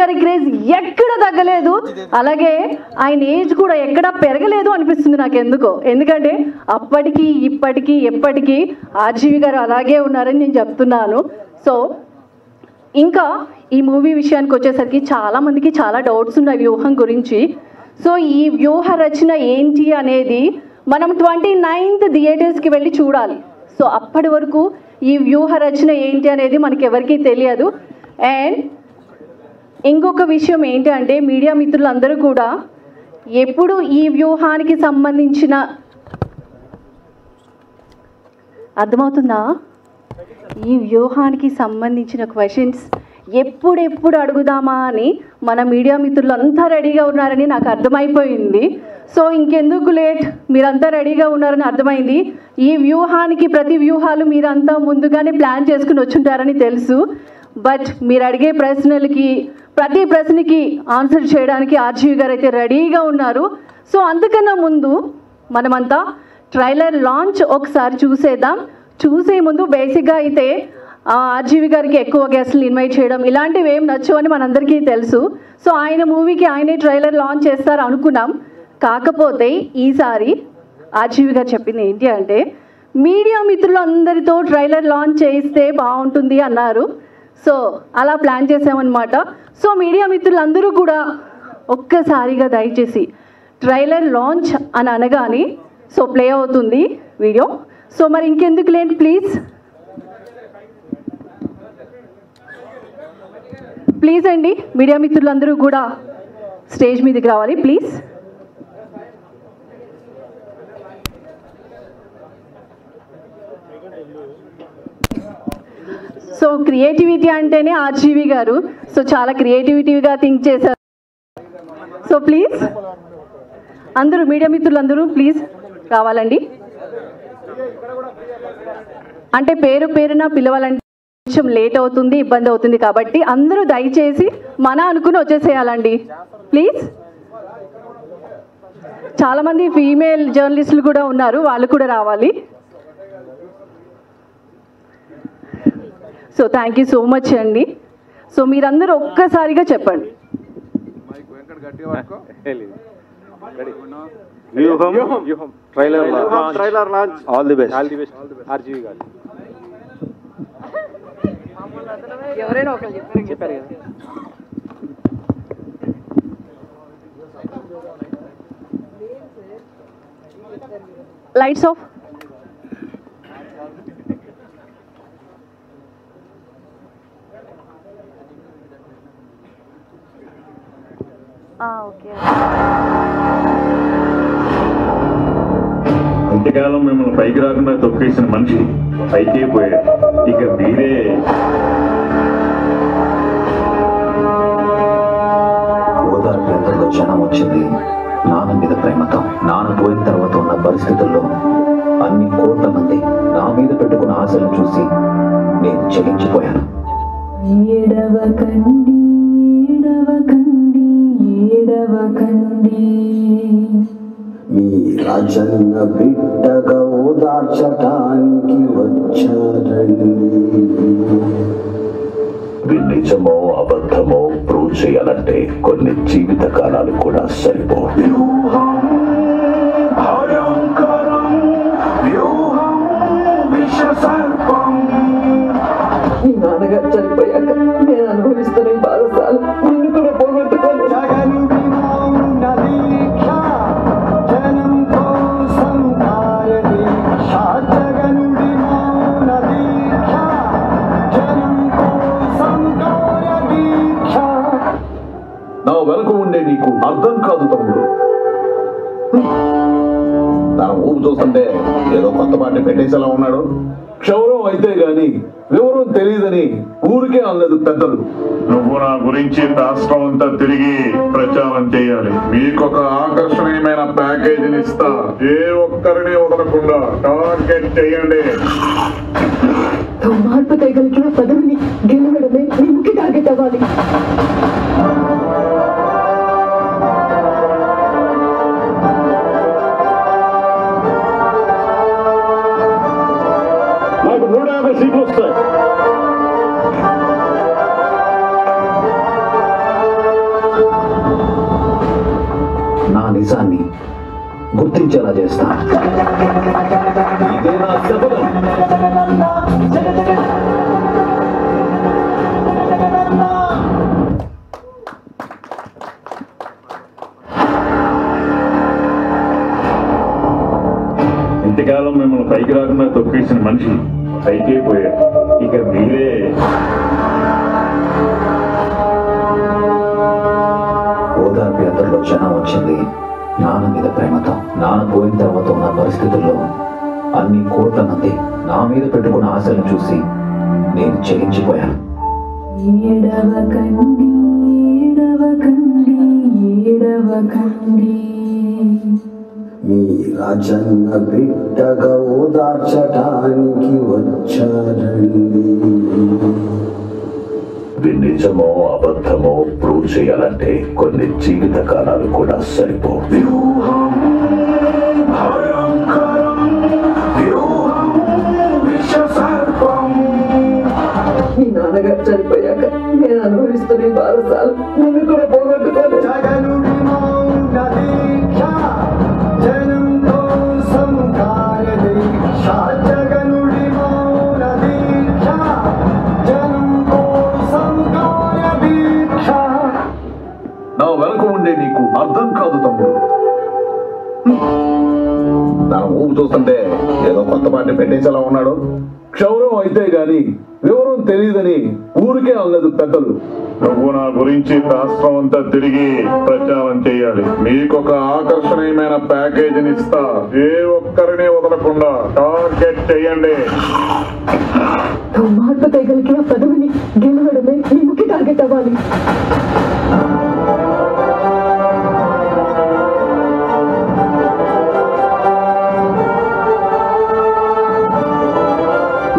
గారి క్రేజ్ ఎక్కడ తగ్గలేదు, అలాగే ఆయన ఏజ్ కూడా ఎక్కడ పెరగలేదు అనిపిస్తుంది నాకు ఎందుకో. ఎందుకంటే అప్పటికి ఇప్పటికీ ఎప్పటికీ ఆర్జీవి గారు అలాగే ఉన్నారని నేను చెప్తున్నాను. సో ఇంకా ఈ మూవీ విషయానికి వచ్చేసరికి చాలామందికి చాలా డౌట్స్ ఉన్నాయి వ్యూహం గురించి. సో ఈ వ్యూహ రచన ఏంటి అనేది మనం 29th థియేటర్స్కి వెళ్ళి చూడాలి. సో అప్పటి వరకు ఈ వ్యూహ రచన ఏంటి అనేది మనకి ఎవరికీ తెలియదు. అండ్ ఇంకొక విషయం ఏంటి అంటే మీడియా మిత్రులందరూ కూడా ఎప్పుడు ఈ వ్యూహానికి సంబంధించిన అర్థమవుతుందా, ఈ వ్యూహానికి సంబంధించిన క్వశ్చన్స్ ఎప్పుడెప్పుడు అడుగుదామా అని మన మీడియా మిత్రులు అంతా రెడీగా ఉన్నారని నాకు అర్థమైపోయింది. సో ఇంకెందుకు లేట్, మీరంతా రెడీగా ఉన్నారని అర్థమైంది. ఈ వ్యూహానికి ప్రతి వ్యూహాలు మీరంతా ముందుగానే ప్లాన్ చేసుకుని వచ్చుంటారని తెలుసు. బట్ మీరు అడిగే ప్రశ్నలకి ప్రతి ప్రశ్నకి ఆన్సర్ చేయడానికి ఆర్జీవి గారు అయితే రెడీగా ఉన్నారు. సో అంతకన్నా ముందు మనమంతా ట్రైలర్ లాంచ్ ఒకసారి చూసేద్దాం. చూసే ముందు బేసిక్గా అయితే ఆర్జీవి గారికి ఎక్కువ గెస్ట్ని ఇన్వైట్ చేయడం ఇలాంటివి ఏం నచ్చవని మనందరికీ తెలుసు. సో ఆయన మూవీకి ఆయనే ట్రైలర్ లాంచ్ చేస్తారు అనుకున్నాం. కాకపోతే ఈసారి ఆర్జీవి గారు చెప్పింది ఏంటి అంటే మీడియా మిత్రులు అందరితో ట్రైలర్ లాంచ్ చేయిస్తే బాగుంటుంది అన్నారు. సో అలా ప్లాన్ చేసామన్నమాట. సో మీడియా మిత్రులందరూ కూడా ఒక్కసారిగా దయచేసి ట్రైలర్ లాంచ్ అని అనగానే సో ప్లే అవుతుంది వీడియో. సో మరి ఇంకెందుకు లేండి, ప్లీజ్ అండి మీడియా మిత్రులందరూ కూడా స్టేజ్ మీదకి రావాలి ప్లీజ్. సో క్రియేటివిటీ అంటేనే ఆర్జీవి గారు, సో చాలా క్రియేటివిటీగా థింక్ చేశారు. సో ప్లీజ్ అందరూ మీడియా మిత్రులందరూ ప్లీజ్ రావాలండి. అంటే పేరున పిలవాలంటే కొంచెం లేట్ అవుతుంది, ఇబ్బంది అవుతుంది కాబట్టి అందరూ దయచేసి మన అనుకుని వచ్చేసేయాలండి ప్లీజ్. చాలామంది ఫీమేల్ జర్నలిస్టులు కూడా ఉన్నారు, వాళ్ళు కూడా రావాలి. So thank you so much అండి. సో మీరందరూ ఒక్కసారిగా చెప్పండి. Trailer launch all the best RGV గారు. ఎవరైనా ఒకరు చెప్పారు కదా. Lights off. ఓకే. ఇంతకాలం మిమ్మల్ని పైకి రాకుండా తొక్కేసిన మనిషి పైకే పోయాడు, ఇక మీరే. ఓదార్పు ఎంతలో క్షణం వచ్చింది నాన్న మీద ప్రేమతో. నాన్న పోయిన తర్వాత ఉన్న పరిస్థితుల్లో అన్ని కోట్ల మంది నా మీద పెట్టుకున్న ఆశలను చూసి నేను చెల్లించిపోయాను. ఏడవకండి ఏడవకండి ఏడవకండి, మీ రాజన్న బిడ్డగా ఓదార్చటానికి వచ్చారండి. నిజమో అబద్ధమో ప్రూవ్ చేయాలంటే కొన్ని జీవిత కాలాలు కూడా సరిపోవు. మీ నాన్నగారు చనిపోయాక నేను అనుభవిస్తున్న ఈ బాధసాలు నిన్ను కూడా పోగొట్టుకోను. నా వెనుక ఉండే నీకు అర్థం కాదు తమ్ముడు. తన ఊపు చూస్తుంటే ఏదో కొత్త పార్టీ పెట్టేసేలా ఉన్నాడు. క్షౌరం అయితే గాని వివరం తెలియదని ఊరికే అనలేదు పెద్దలు. నువ్వు నా గురించి రాష్ట్రం అంతా తిరిగి ప్రచారం చేయాలి. మీకొక ఆకర్షణీయమైన ప్యాకేజీని ఇస్తా. ఏ ఒక్కరిని వదలకుండా టార్గెట్ చేయండి. మార్పు తేగలిగిన పదవిని గెలవడమే మీ ముఖ్య టార్గెట్ అవ్వాలి. నాకు 150 సీట్లు వస్తాయి. గుర్తించేలా చేస్తా. ఇదే నా శపథం. ఇంతకాలం మిమ్మల్ని పైకి రాకుండా తొక్కేసిన మనిషి పైకే పోయాడు. ఇక మీరే ఓదార్పు యాత్రలో క్షణం వచ్చింది. నాన్న మీద ప్రేమతో. నాన్న పోయిన తర్వాత ఉన్న పరిస్థితుల్లో అన్ని కోట్ల మంది నా మీద పెట్టుకున్న ఆశలను చూసి నేను చెలించిపోయాను. ఏడవకండి ఏడవకండి ఏడవకండి, మీ రాజన్న బిడ్డగా ఓదార్చటానికి వచ్చారండి. ఇది నిజమో అబద్ధమో ప్రూవ్ చేయాలంటే కొన్ని జీవిత కాలాలు కూడా సరిపో. మీ నాన్నగారు చనిపోయాక నేను అనుభవిస్తున్న ఈ బాధసాలు నిన్ను కూడా పోగొట్టుకోలేదు. జగనుడి మౌన దీక్ష, జనంతో సంకార దీక్ష. జగనుడి మౌన దీక్ష, జనంతో సంకార దీక్ష. నా వెనక ఉండే నీకు అర్థం కాదు తమ్ముడు. తన ఊపు చూస్తుంటే ఏదో కొత్త పార్టీ పెట్టేసేలా ఉన్నాడు. క్షౌరం అయితే గాని వివరం తెలియదని ఊరికే అనలేదు పెద్దలు. నువ్వు నా గురించి రాష్ట్రం అంతా తిరిగి ప్రచారం చేయాలి. మీకొక ఆకర్షణీయమైన ప్యాకేజీని ఇస్తా. ఏ ఒక్కరిని వదలకుండా టార్గెట్ చేయండి. దుర్మార్గత కలిగిన పదవిని గెలవడమే నీ ముఖ్య టార్గెట్ అవ్వాలి.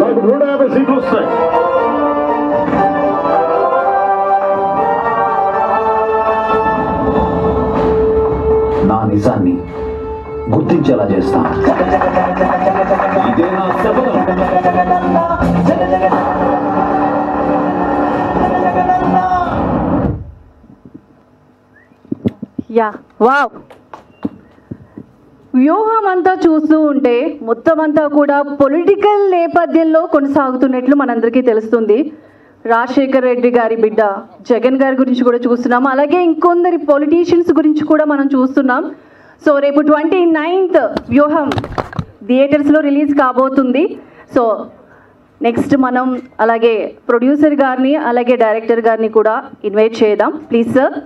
నాకు 150 సీట్లు వస్తాయి. నా నిజాన్ని గుర్తించేలా చేస్తా. ఇదే నా శపథం. యా వావ్, వ్యూహం అంతా చూస్తూ ఉంటే మొత్తం అంతా కూడా పొలిటికల్ నేపథ్యంలో కొనసాగుతున్నట్లు మనందరికీ తెలుస్తుంది. రాజశేఖర్ రెడ్డి గారి బిడ్డ జగన్ గారి గురించి కూడా చూస్తున్నాం. అలాగే ఇంకొందరి పొలిటీషియన్స్ గురించి కూడా మనం చూస్తున్నాం. సో రేపు 29th వ్యూహం థియేటర్స్లో రిలీజ్ కాబోతుంది. సో నెక్స్ట్ మనం అలాగే ప్రొడ్యూసర్ గారిని అలాగే డైరెక్టర్ గారిని కూడా ఇన్వైట్ చేద్దాం. Please sir.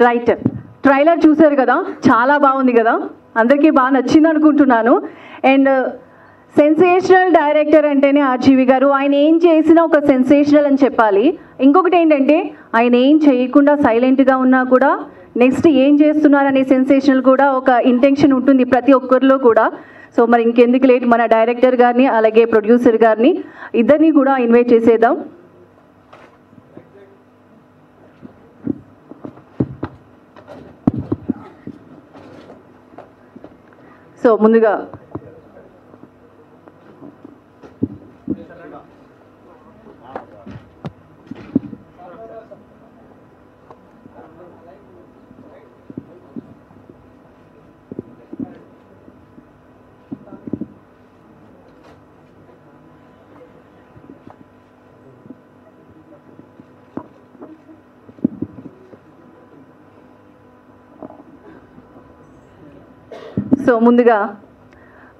రైట్, ట్రైలర్ చూశారు కదా, చాలా బాగుంది కదా, అందరికీ బాగా నచ్చింది అనుకుంటున్నాను. అండ్ సెన్సేషనల్ డైరెక్టర్ అంటేనే ఆర్జీవి గారు. ఆయన ఏం చేసినా ఒక సెన్సేషనల్ అని చెప్పాలి. ఇంకొకటి ఏంటంటే ఆయన ఏం చేయకుండా సైలెంట్గా ఉన్నా కూడా నెక్స్ట్ ఏం చేస్తున్నారనే సెన్సేషనల్ కూడా ఒక ఇంటెన్షన్ ఉంటుంది ప్రతి ఒక్కరిలో కూడా. సో మరి ఇంకెందుకు లేట్, మన డైరెక్టర్ గారిని అలాగే ప్రొడ్యూసర్ గారిని ఇద్దరిని కూడా ఇన్వైట్ చేసేద్దాం. సో ముందుగా ముందుగా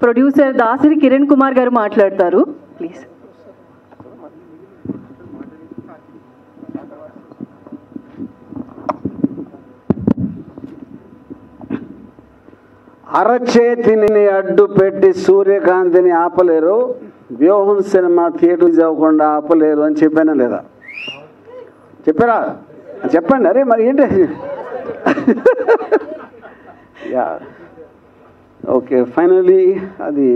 ప్రొడ్యూసర్ దాసరి కిరణ్ కుమార్ గారు మాట్లాడతారు, ప్లీజ్. అరచేతిని అడ్డు పెట్టి సూర్యకాంతిని ఆపలేరు, వ్యూహం సినిమా థియేటర్ అవ్వకుండా ఆపలేరు అని చెప్పానా లేదా? చెప్పారా? చెప్పండి. అరే మరి ఏంటి? యా, ఓకే, ఫైనలీ అది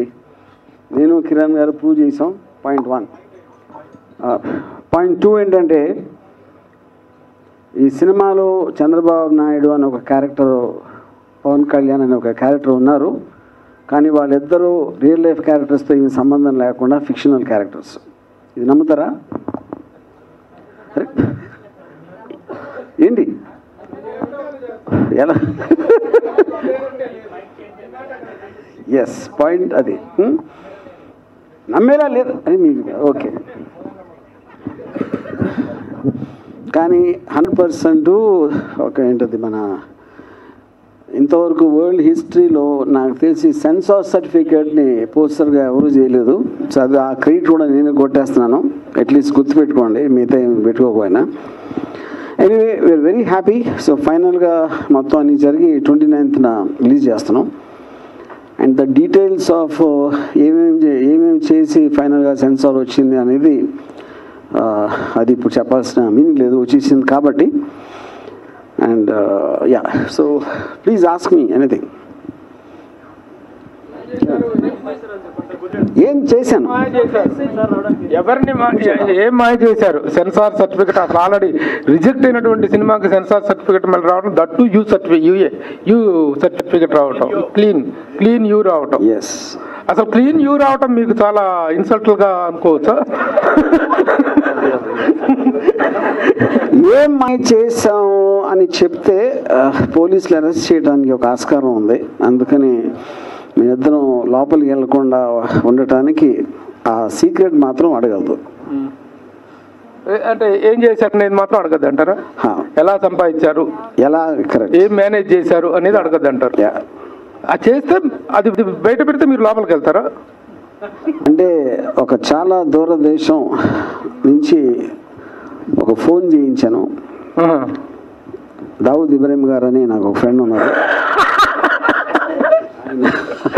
నేను కిరణ్ గారు ప్రూవ్ చేసాం. పాయింట్ 1. పాయింట్ 2 ఏంటంటే ఈ సినిమాలో చంద్రబాబు నాయుడు అనే ఒక క్యారెక్టర్, పవన్ కళ్యాణ్ అనే ఒక క్యారెక్టర్ ఉన్నారు. కానీ వాళ్ళిద్దరూ రియల్ లైఫ్ క్యారెక్టర్స్తో ఏమి సంబంధం లేకుండా ఫిక్షనల్ క్యారెక్టర్స్. ఇది నమ్ముతారా? ఏంటి ఎలా? ఎస్, పాయింట్ అది. నమ్మేలా లేదు అని మీకు ఓకే. కానీ 100% ఒక ఏంటది, మన ఇంతవరకు వరల్డ్ హిస్టరీలో నాకు తెలిసి సెన్సార్ సర్టిఫికేట్ని పోస్టర్గా ఎవరు చేయలేదు. సో అది ఆ క్రెడిట్ కూడా నేను కొట్టేస్తున్నాను. అట్లీస్ట్ గుర్తుపెట్టుకోండి, మిగతా ఏమి పెట్టుకోకపోయినా. Anyway, we're very happy. So ఫైనల్గా మొత్తం అన్ని జరిగి 29th రిలీజ్ చేస్తున్నాం. అండ్ ద డీటెయిల్స్ ఆఫ్ ఏమేమి చేసి ఫైనల్గా సెన్సార్ వచ్చింది అనేది అది ఇప్పుడు చెప్పాల్సిన మీనింగ్ లేదు, వచ్చేసింది కాబట్టి. And yeah, so please ask me anything. ఏం చేశాను? ఎవరిని ఏం మాయ చేశారు? సెన్సార్ సర్టిఫికెట్ అసలు ఆల్రెడీ రిజెక్ట్ అయినటువంటి సినిమాకి సెన్సార్ సర్టిఫికెట్ మళ్ళీ రావడం, దట్టు యూ సర్టిఫికెట్ రావటం, క్లీన్ యూ రావటం. ఎస్, అసలు క్లీన్ యూ రావటం మీకు చాలా ఇన్సల్ట్గా అనుకోవచ్చా? ఏం మాయ చేసాము అని చెప్తే పోలీసులు అరెస్ట్ చేయడానికి ఒక ఆస్కారం ఉంది. అందుకని మీరిద్దరం లోపలికి వెళ్లకుండా ఉండటానికి ఆ సీక్రెట్ మాత్రం అడగలదు. అంటే ఏం చేశారు అనేది మాత్రం అడగద్దు అంటారా? ఎలా సంపాదించారు, ఎలా కరెక్ట్, ఏం మేనేజ్ చేశారు అనేది అడగద్దు అంటారు. అది చేస్తే అది బయట పెడితే మీరు లోపలికి వెళ్తారా? అంటే ఒక చాలా దూరదేశం నుంచి ఒక ఫోన్ చేయించాను. దావుద్ ఇబ్రాహిం గారు అని నాకు ఒక ఫ్రెండ్ ఉన్నారు.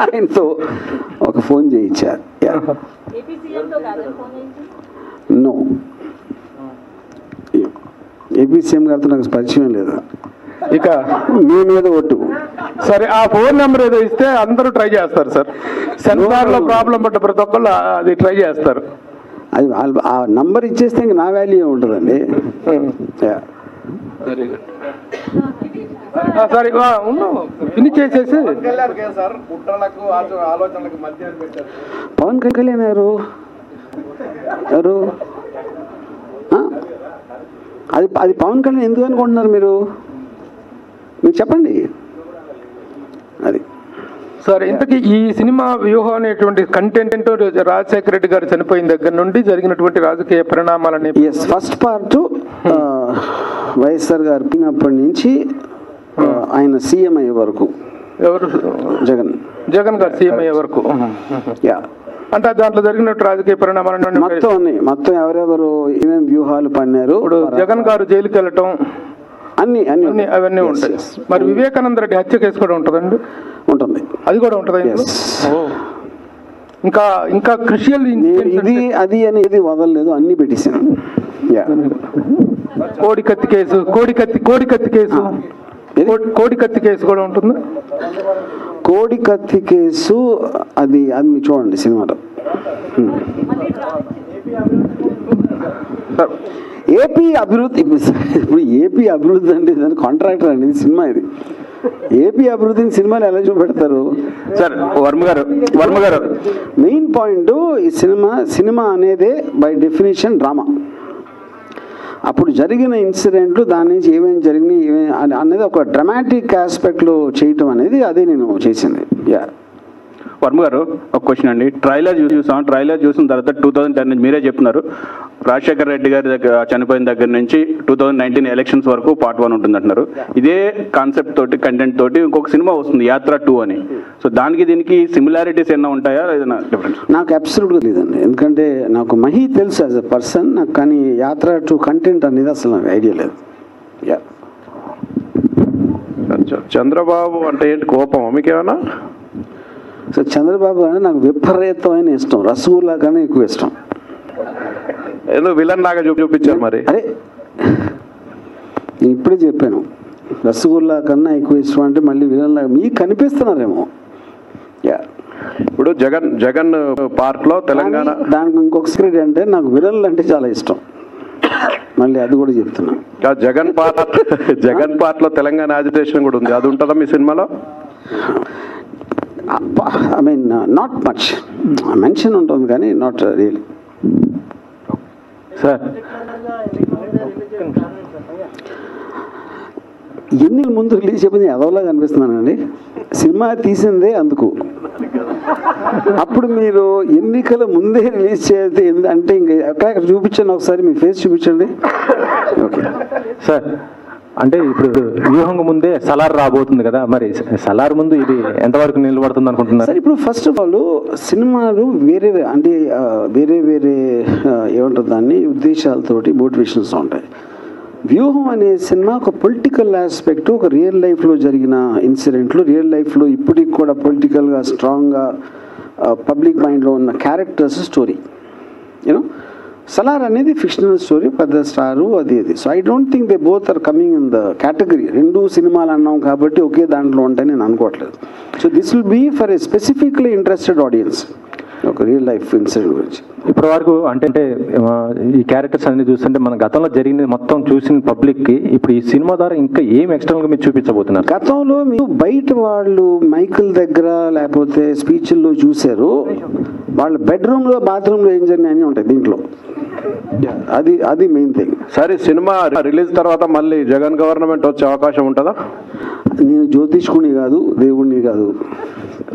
ఆయనతో ఒక ఫోన్ చేయించారు. నో, ఏపీ సీఎం గారితో నాకు పరిచయం లేదు. ఇక మీ మీద ఒట్టు. సరే, ఆ ఫోన్ నెంబర్ ఏదో ఇస్తే అందరూ ట్రై చేస్తారు సార్. సెన్సార్ లో ప్రాబ్లం పడ్డ ప్రతి ఒక్కళ్ళు అది ట్రై చేస్తారు. అది ఆ నంబర్ ఇచ్చేస్తే ఇంక నా వాల్యూ ఉంటుందండి. Very good. సరే, ఫినిష్ చేసేసి పవన్ కళ్యాణ్ ఎవరు అది పవన్ కళ్యాణ్ ఎందుకు అనుకుంటున్నారు మీరు చెప్పండి. అది సరే, ఇంతకీ ఈ సినిమా వ్యూహం అనేటువంటి కంటెంట్ రాజశేఖర రెడ్డి గారు చనిపోయిన దగ్గర నుండి జరిగినటువంటి రాజకీయ పరిణామాలని. ఎస్, ఫస్ట్ పార్ట్ వైఎస్ఆర్ గారు పిన్నప్పటి నుంచి ఆయన సీఎం అయ్యే వరకు. ఎవరు? జగన్ గారు సీఎం అయ్యే వరకు. యా, అంటే దాంట్లో జరిగినట్టు రాజకీయ పరిణామాలు మొత్తం ఎవరెవరు ఏమేమి వ్యూహాలు పన్నారు. ఇప్పుడు జగన్ గారు జైలుకి వెళ్ళటం, అన్ని అన్ని అన్ని అవన్నీ ఉంటాయి. మరి వివేకానంద రెడ్డి హత్య కేసు కూడా ఉంటుందండి? ఉంటుంది. అది కూడా ఉంటుంది. Yes. ఇంకా ఇంకా క్రిషియల్ ఇది అది అని ఇది వదలలేదు, అన్ని పెట్టేసాను. కోడికత్తి కేసు కోడికత్తి కేసు కూడా ఉంటుంది. కోడికత్తి కేసు అది అది మీరు చూడండి సినిమాలో. ఏపీ అభివృద్ధి, ఇప్పుడు ఏపీ అభివృద్ధి అంటే దాని కాంట్రాక్టర్ అండి, ఇది సినిమా. ఇది ఏపీ అభివృద్ధిని సినిమాలు ఎలా చూపెడతారు సార్? వర్మ గారు మెయిన్ పాయింట్ ఈ సినిమా అనేదే బై డెఫినేషన్ డ్రామా. అప్పుడు జరిగిన ఇన్సిడెంట్లు, దాని నుంచి ఏమేమి జరిగినాయి అనేది ఒక డ్రామాటిక్ ఆస్పెక్ట్లో చేయటం అనేది అదే నేను చేసింది. వర్మ గారు ఒక క్వశ్చన్ అండి. ట్రైలర్ చూసిన తర్వాత 2010 నుంచి మీరే చెప్తున్నారు రాజశేఖర రెడ్డి గారి దగ్గర చనిపోయిన దగ్గర నుంచి 2019 ఎలక్షన్స్ వరకు పార్ట్ 1 ఉంటుంది అంటున్నారు. ఇదే కాన్సెప్ట్ తోటి కంటెంట్ తోటి ఇంకొక సినిమా వస్తుంది యాత్ర 2 అని. సో దానికి దీనికి సిమిలారిటీస్ ఏమైనా ఉంటాయా, ఏదైనా డిఫరెన్స్? నాకు అబ్సల్యూట్గా లేదండి, ఎందుకంటే నాకు మహి తెలుసు యాజ్ అ పర్సన్ నాకు, కానీ యాత్ర 2 కంటెంట్ అనేది అసలు నాకు ఐడియా లేదు. చంద్రబాబు అంటే ఏంటి, కోపం మీకేమన్నా? సో చంద్రబాబు అంటే నాకు విపరీతమైన ఇష్టం, రసగుల్లా కన్నా ఎక్కువ ఇష్టం. ఏదో విలన్ లాగా చూపించారు మరి. అరే నేను ఇప్పుడే చెప్పాను, రసగుల్లా కన్నా ఎక్కువ ఇష్టం అంటే మళ్ళీ విలన్ లాగా మీకు కనిపిస్తున్నారేమో. ఇప్పుడు జగన్ పార్ట్లో తెలంగాణ, దానికి ఇంకొక సీక్రెట్ అంటే నాకు విలన్లు అంటే చాలా ఇష్టం, మళ్ళీ అది కూడా చెప్తున్నా. జగన్ పార్ట్లో తెలంగాణ యాజిటేషన్ కూడా ఉంది, అది ఉంటుందా మీ సినిమాలో? I mean not much mention ఉంటుంది కానీ నాట్ రియలీ. సార్ ఎన్నికల ముందు రిలీజ్ చెప్పింది ఎదవలా కనిపిస్తున్నానండి, సినిమా తీసిందే అందుకు. అప్పుడు మీరు ఎన్నికల ముందే రిలీజ్ చేయాలి అంటే ఇంక ఎక్కడ చూపించండి, ఒకసారి మీ ఫేస్ చూపించండి. ఓకే సార్, అంటే ఇప్పుడు వ్యూహంగా ముందే సలార్ రాబోతుంది కదా, మరి సలార్ ముందు ఇది ఎంతవరకు నిలబడుతుంది అనుకుంటున్నారు? సార్ ఇప్పుడు ఫస్ట్ ఆఫ్ ఆల్ సినిమాలు వేరే అంటే వేరే ఏమంటారు దాన్ని ఉద్దేశాలతోటి మోటివేషన్స్ ఉంటాయి. వ్యూహం అనే సినిమా ఒక పొలిటికల్ ఆస్పెక్ట్, ఒక రియల్ లైఫ్లో జరిగిన ఇన్సిడెంట్లు, రియల్ లైఫ్లో ఇప్పటికి కూడా పొలిటికల్గా స్ట్రాంగ్గా పబ్లిక్ మైండ్లో ఉన్న క్యారెక్టర్స్ స్టోరీ. యూనో సలార్ అనేది ఫిక్షనల్ స్టోరీ, పెద్ద స్టారు అది. So I don't think they both are coming in the category. 2 సినిమాలు అన్నాం కాబట్టి ఒకే దాంట్లో ఉంటాయని నేను అనుకోవట్లేదు. So this will be for a specifically interested audience, ఒక రియల్ లైఫ్ ఇన్సిడెంట్ గురించి. ఇప్పటి వరకు అంటే ఈ క్యారెక్టర్స్ అన్ని చూస్తుంటే మన గతంలో జరిగిన మొత్తం చూసిన పబ్లిక్కి ఇప్పుడు ఈ సినిమా ద్వారా ఇంకా ఏం ఎక్స్టర్నల్గా మీరు చూపించబోతున్నారు? గతంలో మీరు బయట వాళ్ళు మైకుల దగ్గర లేకపోతే స్పీచ్ల్లో చూశారు, వాళ్ళ బెడ్రూమ్లో బాత్రూంలో ఏం జరిగినాయని ఉంటాయి దీంట్లో. అది మెయిన్ థింగ్. సరే, సినిమా రిలీజ్ తర్వాత మళ్ళీ జగన్ గవర్నమెంట్ వచ్చే అవకాశం ఉంటుందా? నేను జ్యోతిష్కుని కాదు, దేవుణ్ణి కాదు,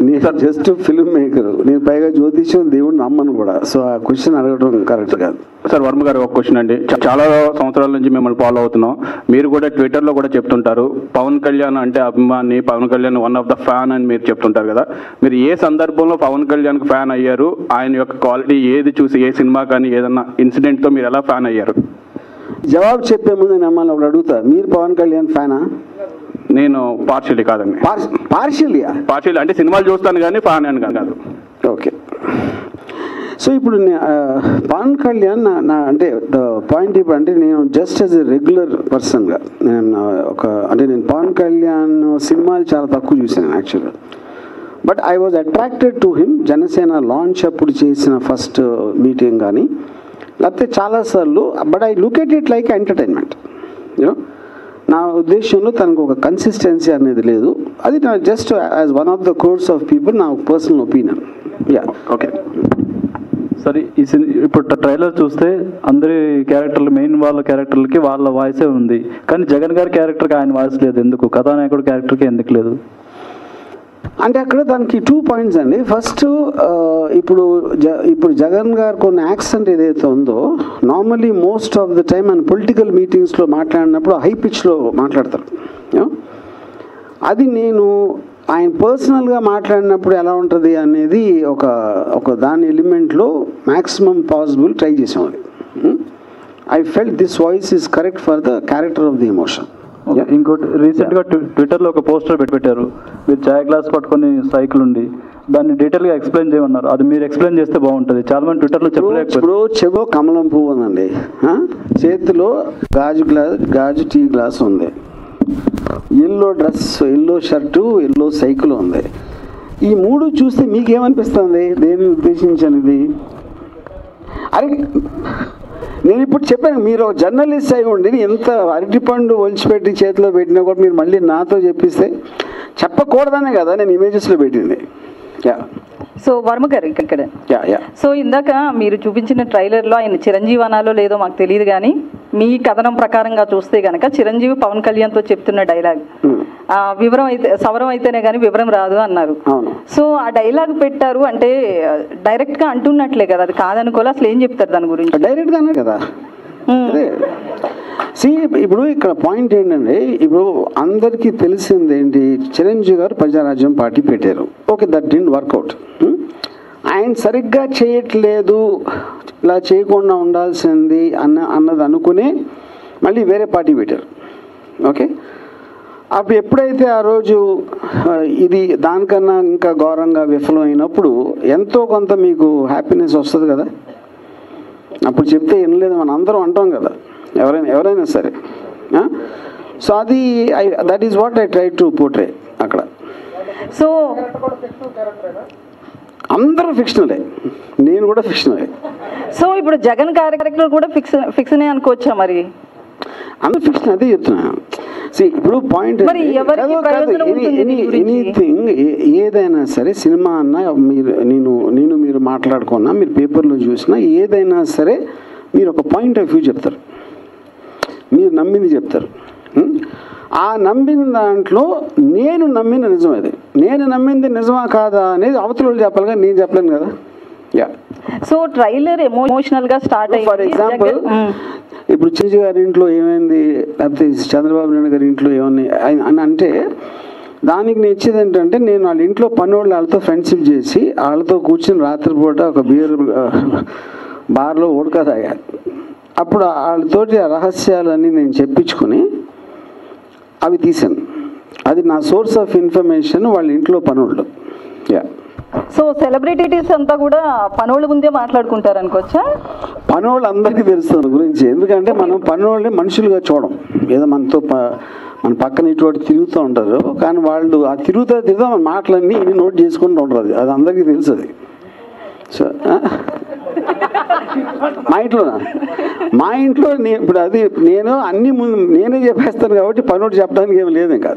నేను జస్ట్ ఫిల్మ్ మేకర్. నేను పైగా జ్యోతిష్యం దేవుడిని నమ్మను కూడా. సో ఆ క్వశ్చన్ అడగడం కరెక్ట్ కాదు. సార్ వర్మ గారు ఒక క్వశ్చన్ అండి. చాలా సంవత్సరాల నుంచి మిమ్మల్ని ఫాలో అవుతున్నాం. మీరు కూడా ట్విట్టర్లో కూడా చెప్తుంటారు పవన్ కళ్యాణ్ అంటే అభిమాని, Pawan Kalyan one of the fan అని మీరు చెప్తుంటారు కదా. మీరు ఏ సందర్భంలో పవన్ కళ్యాణ్కి ఫ్యాన్ అయ్యారు? ఆయన యొక్క క్వాలిటీ ఏది చూసి, ఏ సినిమా కానీ ఏదన్నా ఇన్సిడెంట్తో మీరు ఎలా ఫ్యాన్ అయ్యారు? జవాబు చెప్పే ముందు నమ్మల్ని ఒకటి అడుగుతా, మీరు పవన్ కళ్యాణ్ ఫ్యానా? నేను పార్షియలీ కాదండి. పార్షియల్ అంటే సినిమాలు చూస్తాను కానీ ఫ్యాన్ అని కాదు. ఓకే, సో ఇప్పుడు పవన్ కళ్యాణ్ అంటే ద పాయింట్ ఇప్పుడు అంటే నేను జస్ట్ యాజ్ ఎ రెగ్యులర్ పర్సన్గా నేను పవన్ కళ్యాణ్ సినిమాలు చాలా తక్కువ చూశాను యాక్చువల్గా. But I was attracted to him. Janasena launch అప్పుడు చేసిన ఫస్ట్ మీటింగ్ కానీ లేకపోతే చాలాసార్లు. But I look at it like entertainment. You know నా ఉద్దేశంలో తనకు ఒక కన్సిస్టెన్సీ అనేది లేదు. అది నా just as one of the course of people నా పర్సనల్ ఒపీనియన్. ఓకే సరే, ఇప్పుడు ట్రైలర్ చూస్తే అందరి క్యారెక్టర్లు, మెయిన్ వాళ్ళ క్యారెక్టర్లకి వాళ్ళ వాయిసే ఉంది, కానీ జగన్ గారి క్యారెక్టర్కి ఆయన వాయిస్ లేదు. ఎందుకు? కథానాయకుడు క్యారెక్టర్కి ఎందుకు లేదు? అంటే అక్కడ దానికి 2 పాయింట్స్ అండి. ఫస్ట్ ఇప్పుడు జగన్ గారు కొన్ని యాక్సెంట్ ఏదైతే ఉందో, normally most of the time ఆయన పొలిటికల్ మీటింగ్స్లో మాట్లాడినప్పుడు హై పిచ్లో మాట్లాడతారు. అది నేను ఆయన పర్సనల్గా మాట్లాడినప్పుడు ఎలా ఉంటుంది అనేది ఒక దాని ఎలిమెంట్లో మ్యాక్సిమం పాసిబుల్ ట్రై చేసాం. అది I felt this voice is correct for the character of the emotion. ఇంకోటి రీసెంట్గా ట్విట్టర్లో ఒక పోస్టర్ పెట్టారు, మీరు చాయ్ గ్లాస్ పట్టుకొని సైకిల్ ఉండి దాన్ని డీటెయిల్గా ఎక్స్ప్లెయిన్ చేయమన్నారు. అది మీరు ఎక్స్ప్లెయిన్ చేస్తే బాగుంటుంది. చాలా మంది ట్విట్టర్లో చెప్పలేకపోతే. ఇప్పుడు చెవో కమలం పువ్వు ఉందండి, చేతిలో గాజు టీ గ్లాస్ ఉంది, yellow dress, yellow shirt, yellow cycle ఉంది. ఈ మూడు చూస్తే మీకేమనిపిస్తుంది? దేని ఉద్దేశించనిది? అరే నేను ఇప్పుడు చెప్పాను, మీరు జర్నలిస్ట్ అయి ఉండి ఎంత అరటిపండు ఒలిచిపెట్టి చేతిలో పెట్టినా కూడా మీరు మళ్ళీ నాతో చెప్పిస్తే చెప్పకూడదనే కదా నేను ఇమేజెస్లో పెట్టింది. యా. సో వర్మ గారు ఇక్కడ సో ఇందాక మీరు చూపించిన ట్రైలర్లో ఆయన చిరంజీవి అనాలో లేదో మాకు తెలియదు, కానీ మీ కథనం ప్రకారంగా చూస్తే కనుక చిరంజీవి పవన్ కళ్యాణ్తో చెప్తున్న డైలాగ్ వివరం అయితే సవరం అయితేనే కానీ వివరం రాదు అన్నారు. సో ఆ డైలాగ్ పెట్టారు అంటే డైరెక్ట్గా అంటున్నట్లే కదా, అది కాదనుకోలే. అసలు ఏం చెప్తారు దాని గురించి? డైరెక్ట్గా అన్నారు కదా. ఇప్పుడు ఇక్కడ పాయింట్ ఏంటంటే, ఇప్పుడు అందరికీ తెలిసింది ఏంటి, చిరంజీవి గారు ప్రజారాజ్యం పార్టీ పెట్టారు. Okay, that didn't work out. ఆయన సరిగ్గా చేయట్లేదు, ఇలా చేయకుండా ఉండాల్సింది అన్నది అనుకుని మళ్ళీ వేరే పార్టీ పెట్టారు. ఓకే, అప్పుడు ఎప్పుడైతే ఆ రోజు ఇది దానికన్నా ఇంకా ఘోరంగా విఫలమైనప్పుడు ఎంతో కొంత మీకు హ్యాపీనెస్ వస్తుంది కదా. అప్పుడు చెప్తే ఏం లేదు మనం అందరం అంటాం కదా, ఎవరైనా సరే. సో అది that is what I try to portray అక్కడ. సో అందరూ ఫిక్షనలే, నేను కూడా ఫిక్షనలే. సో ఇప్పుడు జగన్ క్యారెక్టర్ కూడా ఫిక్షన్ అనుకోవచ్చా? మరి అందరూ ఫిక్షన్, అదే చెప్తున్నాను. ఇప్పుడు పాయింట్ ఎనీథింగ్ ఏదైనా సరే, సినిమా అన్నా మీరు మాట్లాడుకున్నా, మీరు పేపర్లో చూసినా ఏదైనా సరే మీరు ఒక పాయింట్ ఆఫ్ వ్యూ చెప్తారు, మీరు నమ్మింది చెప్తారు. ఆ నమ్మిన దాంట్లో నేను నమ్మిన నిజం అది, నేను నమ్మింది నిజమా కాదా అనేది అవతల వాళ్ళు చెప్పాలి కదా, నేను చెప్పలేను కదా. యా. సో ట్రైలర్ ఎమోషనల్ గా స్టార్ట్ అయ్యింది. ఫర్ ఎగ్జాంపుల్ ఇప్పుడు చిరంజీవి గారి ఇంట్లో ఏమైంది, లేకపోతే చంద్రబాబు నాయుడు గారి ఇంట్లో ఏమన్నా అని అంటే దానికి నేను ఇచ్చేది ఏంటంటే, నేను వాళ్ళ ఇంట్లో పనోళ్ళు వాళ్ళతో ఫ్రెండ్షిప్ చేసి వాళ్ళతో కూర్చొని రాత్రిపూట ఒక బీర్ బార్లో ఉడక తాగా. అప్పుడు వాళ్ళతోటి ఆ రహస్యాలన్నీ నేను చెప్పించుకొని అవి తీసాను. అది నా సోర్స్ ఆఫ్ ఇన్ఫర్మేషన్ వాళ్ళ ఇంట్లో పనోళ్ళు. యా. సో సెలబ్రిటీస్ అంతా కూడా పనోళ్ళ ముందే మాట్లాడుకుంటారు అనుకోవచ్చా? పనోళ్ళు అందరికీ తెలుస్తుంది గురించి, ఎందుకంటే మనం పనోళ్ళని మనుషులుగా చూడం. ఏదో మనతో మన పక్కన ఇటువంటి తిరుగుతూ ఉంటారు, కానీ వాళ్ళు ఆ తిరుగుతా మన మాటలన్నీ నోట్ చేసుకుంటూ ఉంటారు. అది అందరికీ తెలుసు. అది సో మా ఇంట్లో ఇప్పుడు అది నేను అన్ని ముందు నేనే చెప్పేస్తాను కాబట్టి పనోడు చెప్పడానికి ఏమి లేదు ఇంకా.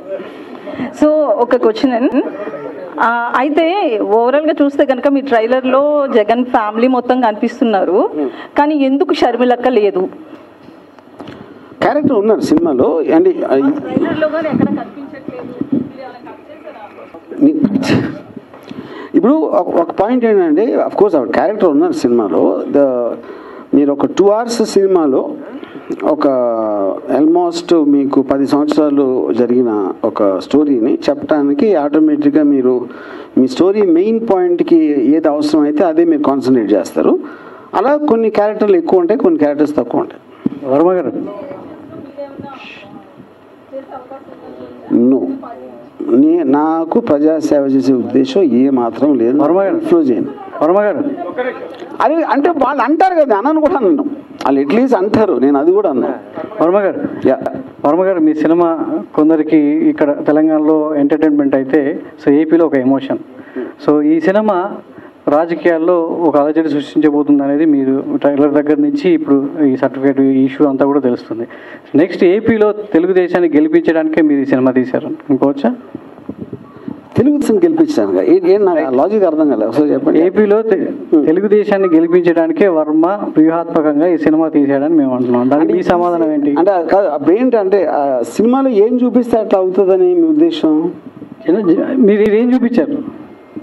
సో ఒక క్వశ్చన్, అయితే ఓవరాల్గా చూస్తే కనుక మీ ట్రైలర్లో జగన్ ఫ్యామిలీ మొత్తం కనిపిస్తున్నారు, కానీ ఎందుకు షర్మిలక్క లేదు? క్యారెక్టర్ ఉన్నారు సినిమాలో అండి. ఇప్పుడు ఒక పాయింట్ ఏంటంటే, అఫ్కోర్స్ ఆవిడ క్యారెక్టర్ ఉన్నారు సినిమాలో. మీరు ఒక 2 hours సినిమాలో ఒక ఆల్మోస్ట్ మీకు 10 సంవత్సరాలు జరిగిన ఒక స్టోరీని చెప్పడానికి ఆటోమేటిక్గా మీరు మీ స్టోరీ మెయిన్ పాయింట్కి ఏది అవసరం అయితే అదే మీరు కాన్సన్ట్రేట్ చేస్తారు. అలా కొన్ని క్యారెక్టర్లు ఎక్కువ ఉంటాయి, కొన్ని క్యారెక్టర్స్ తక్కువ ఉంటాయి. వర్మ గారు నాకు ప్రజాసేవ చేసే ఉద్దేశం ఏ మాత్రం లేదు. ఫ్లో చేయను. వర్మ గారు అది అంటే వాళ్ళు అంటారు కదా, అనను కూడా అన్నాను, వాళ్ళు అట్లీస్ట్ అంటారు, నేను అది కూడా అన్నాను. వర్మ గారు వర్మ గారు మీ సినిమా కొందరికి ఇక్కడ తెలంగాణలో ఎంటర్టైన్మెంట్ అయితే, సో ఏపీలో ఒక ఎమోషన్. సో ఈ సినిమా రాజకీయాల్లో ఒక అలజడి సృష్టించబోతుంది అనేది మీరు ట్రైలర్ దగ్గర నుంచి ఇప్పుడు ఈ సర్టిఫికేట్ ఇష్యూ అంతా కూడా తెలుస్తుంది. నెక్స్ట్ ఏపీలో తెలుగుదేశాన్ని గెలిపించడానికే మీరు ఈ సినిమా తీశారు అనుకోవచ్చా? తెలుగుదేశం గెలిపించాను ఏం నాకు లాజిక్ అర్థం కాలేదు, ఒకసారి చెప్పండి. ఏపీలో తెలుగుదేశాన్ని గెలిపించడానికే వర్మ వ్యూహాత్మకంగా ఈ సినిమా తీసాడని మేము అంటున్నాం. దానికి మీ సమాధానం ఏంటి? అంటే అప్పుడు ఏంటంటే సినిమాలో ఏం చూపిస్తే అట్లా అవుతుందని మీ ఉద్దేశం? మీరు ఏం చూపించారు?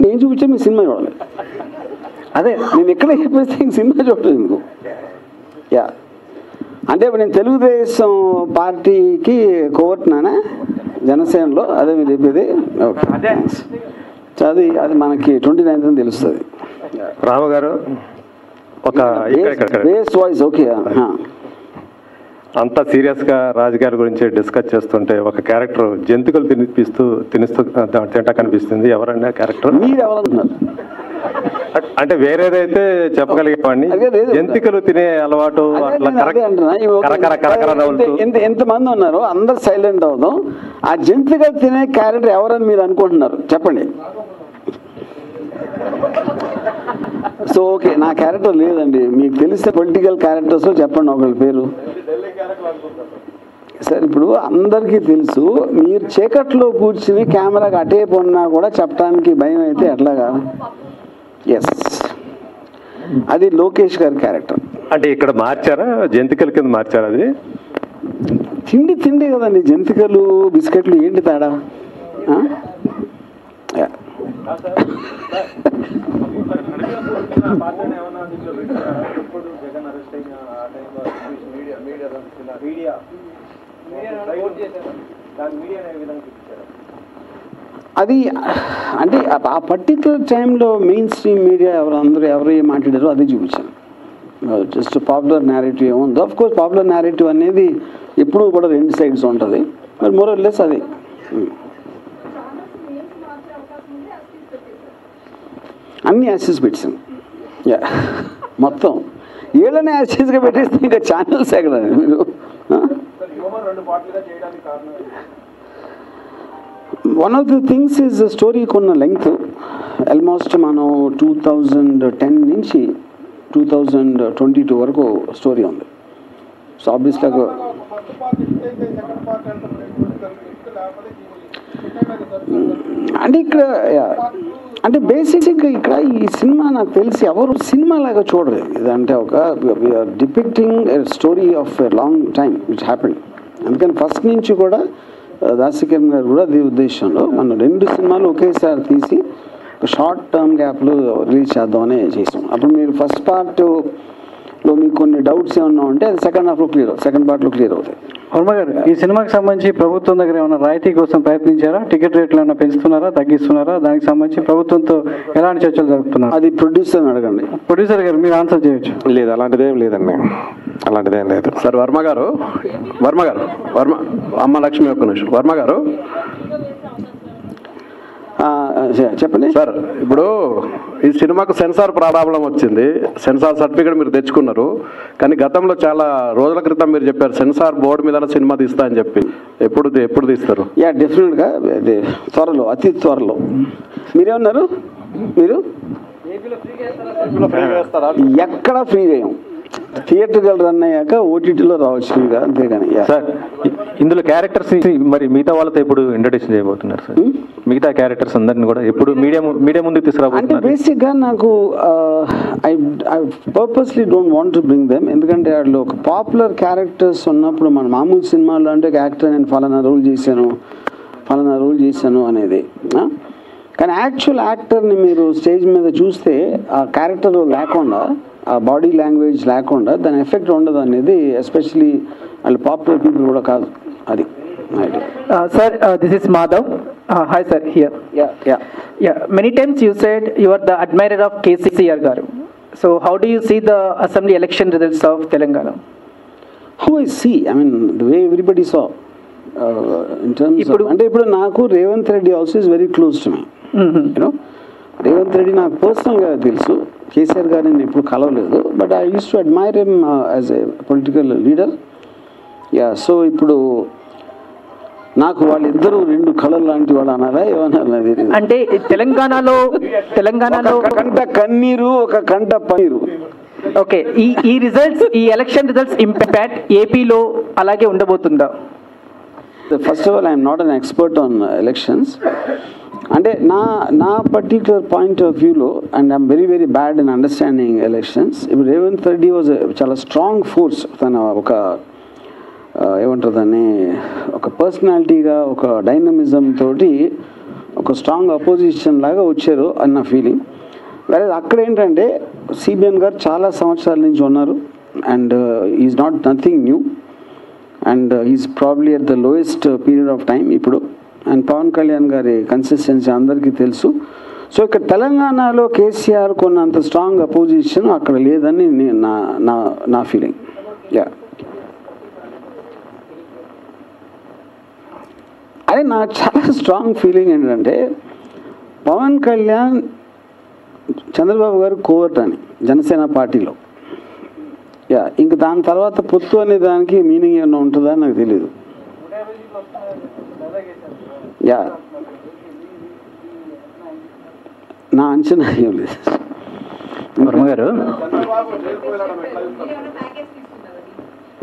నేను చూపించా మీ సినిమా చూడాలి. అదే నేను ఎక్కడ చెప్పేస్తే సినిమా చూడలేదు ఎందుకు. యా, అంటే ఇప్పుడు నేను తెలుగుదేశం పార్టీకి కోవట్నానా జనసేనలో, అదే మీరు చెప్పేది. అది మనకి 29th తెలుస్తుంది. రామ గారు ఒక బేస్ వాయిస్ ఓకే. అంతా సీరియస్గా రాజకీయాల గురించి డిస్కస్ చేస్తుంటే ఒక క్యారెక్టర్ జంతికలు తినిస్తూ తింటా కనిపిస్తుంది. ఎవరండి ఆ క్యారెక్టర్? మీరు ఎవరన్నారు? అంటే వేరేదైతే చెప్పగలిగేవాడిని, జంతికలు తినే అలవాటు అట్లా ఎంతమంది ఉన్నారు, అందరు సైలెంట్ అవుదాం. ఆ జంతికలు తినే క్యారెక్టర్ ఎవరని మీరు అనుకుంటున్నారు చెప్పండి. సో ఓకే, నా క్యారెక్టర్ లేదండి. మీకు తెలిస్తే పొలిటికల్ క్యారెక్టర్స్ చెప్పండి ఒకళ్ళ పేరు. సార్ ఇప్పుడు అందరికీ తెలుసు, మీరు చీకట్లో కూర్చుని కెమెరాకి అటే పొన్నా కూడా చెప్పడానికి భయం అయితే ఎట్లాగా? ఎస్, అది లోకేష్ గారి క్యారెక్టర్. అంటే ఇక్కడ మార్చారా, జంతికల కింద మార్చారా? అది తిండి కదండి, జంతికలు బిస్కెట్లు ఏంటి తేడా? అది అంటే ఆ పర్టికులర్ టైంలో మెయిన్ స్ట్రీమ్ మీడియా ఎవరు ఏం మాట్లాడారో అది చూపించాను. జస్ట్ పాపులర్ నేరేటివ్ ఏముందో, ఆఫ్ కోర్స్ పాపులర్ నేరేటివ్ అనేది ఎప్పుడూ కూడా రెండు సైడ్స్ ఉంటుంది. మరి మోరల్లెస్ అది అన్ని యాక్సెస్ పెట్టాను. మొత్తం ఏళ్ళనే యాక్సెస్గా పెట్టేస్తే ఇంకా ఛానల్స్ ఎక్కడ మీరు? One of the things is స్టోరీకి ఉన్న లెంగ్త్ ఆల్మోస్ట్ మనం 2010 నుంచి 2022 వరకు స్టోరీ ఉంది. సో ఆబ్వియస్లీ అంటే ఇక్కడ అంటే బేసిక్గా ఇక్కడ ఈ సినిమా నాకు తెలిసి ఎవరు సినిమా లాగా చూడలేదు. ఇదంటే ఒక depicting story of a long time which happened. అందుకని ఫస్ట్ నుంచి కూడా దాసికిరణ్ గారు కూడా అదే ఉద్దేశంలో మనం 2 సినిమాలు ఒకేసారి తీసి షార్ట్ టర్మ్ గ్యాప్లో రిలీజ్ చేద్దామని చేసాం. అప్పుడు మీరు ఫస్ట్ పార్ట్లో మీకు కొన్ని డౌట్స్ ఏమన్నా ఉంటే అది సెకండ్ పార్ట్లో క్లియర్ అవుతాయి. వర్మ గారు, ఈ సినిమాకి సంబంధించి ప్రభుత్వం దగ్గర ఏమైనా రాయితీ కోసం ప్రయత్నించారా? టికెట్ రేట్లు ఏమైనా పెంచుతున్నారా, తగ్గిస్తున్నారా? దానికి సంబంధించి ప్రభుత్వంతో ఎలాంటి చర్చలు జరుపుతున్నారు? అది ప్రొడ్యూసర్ని అడగండి. ప్రొడ్యూసర్ గారు మీరు ఆన్సర్ చేయొచ్చు. లేదు, అలాంటిదేం లేదండి, అలాంటిదేం లేదు సార్. వర్మ గారు అమ్మ లక్ష్మి ఒక్క నిమిషం. వర్మ గారు చెప్పండి సార్. ఇప్పుడు ఈ సినిమాకు సెన్సార్ ప్రాబ్లం వచ్చింది, సెన్సార్ సర్టిఫికేట్ మీరు తెచ్చుకున్నారు. కానీ గతంలో చాలా రోజుల క్రితం మీరు చెప్పారు సెన్సార్ బోర్డు మీద సినిమా తీస్తా అని చెప్పి. ఎప్పుడు తీస్తారు? డెఫినెట్గా త్వరలో, అతి త్వరలో. మీరేమన్నారు? మీరు ఎక్కడ ఫ్రీ చేయం, థియేటర్కి రన్ అయ్యాక ఓటీటీలో రావచ్చు ఫ్రీగా, అంతేగాని. సార్ ఇందులో క్యారెక్టర్స్ మరి మిగతా వాళ్ళతో ఎప్పుడు ఇంట్రడ్యూస్ చేయబోతున్నారు సార్? మిగతా క్యారెక్టర్స్ అందరిని కూడా ఎప్పుడు మీడియా ముందుకు తీసుకురాబోతున్నారు? అంటే బేసిక్గా నాకు I purposely don't want to bring them. ఎందుకంటే వాళ్ళు ఒక పాపులర్ క్యారెక్టర్స్ ఉన్నప్పుడు మన మామూలు సినిమాల్లో అంటే యాక్టర్ నేను ఫలానా రోల్ చేశాను అనేది. కానీ యాక్చువల్ యాక్టర్ని మీరు స్టేజ్ మీద చూస్తే ఆ క్యారెక్టర్ లేకుండా, ఆ బాడీ లాంగ్వేజ్ లేకుండా దాని ఎఫెక్ట్ ఉండదు అనేది, ఎస్పెషలీ వాళ్ళు పాపులర్ పీపుల్ కూడా కాదు. అది sir, this is Madhav. Hi sir, here. Yeah. Many times you said you are the admirer of KCR garu. So how do you see the assembly election results of Telangana? How I see, I mean the way everybody saw. In terms of, అంటే ఇప్పుడు నాకు Revanth Reddy also is very close to me. You know Revanth Reddy నాకు పర్సనల్గా తెలుసు, కేసీఆర్ గారిని నేను ఎప్పుడు కలవలేదు. But I use to admire him as a political leader. So ఇప్పుడు నాకు వాళ్ళిద్దరూ 2 కళలు లాంటి వాళ్ళు అనాలా ఏమన్నా? అంటే తెలంగాణలో ఒక కంట కన్నీరు, ఒక కంట పన్నీరు. ఓకే, ఈ రిజల్ట్స్, ఈ ఎలక్షన్ రిజల్ట్స్ ఇంపాక్ట్ ఏపీలో అలాగే ఉండబోతుందా? First of all I'm not an expert on elections. అంటే నా పర్టిక్యులర్ పాయింట్ ఆఫ్ వ్యూలో, and I'm very bad in understanding elections. ఇప్పుడు రేవంత్ రెడ్డి వాజ్ చాలా స్ట్రాంగ్ ఫోర్స్. తన ఒక ఏమంటారు దాన్ని, ఒక పర్సనాలిటీగా, ఒక డైనమిజం తోటి ఒక స్ట్రాంగ్ అపోజిషన్ లాగా వచ్చారు అన్న ఫీలింగ్. వేరే అక్కడ ఏంటంటే సిబిఎన్ గారు చాలా సంవత్సరాల నుంచి ఉన్నారు, and is not nothing new, and is probably at the lowest period of time ఇప్పుడు. అండ్ పవన్ కళ్యాణ్ గారి కన్సిస్టెన్సీ అందరికీ తెలుసు. సో ఇక్కడ తెలంగాణలో కేసీఆర్ కొన్నంత స్ట్రాంగ్ అపోజిషన్ అక్కడ లేదని నా ఫీలింగ్. అదే నాకు చాలా స్ట్రాంగ్ ఫీలింగ్ ఏంటంటే పవన్ కళ్యాణ్ చంద్రబాబు గారు కోవర్ట్ అని జనసేన పార్టీలో. ఇంక దాని తర్వాత పొత్తు అనే దానికి మీనింగ్ ఏమైనా ఉంటుందా నాకు తెలీదు. నా అంచనా ఏం లేదు. వర్మ గారు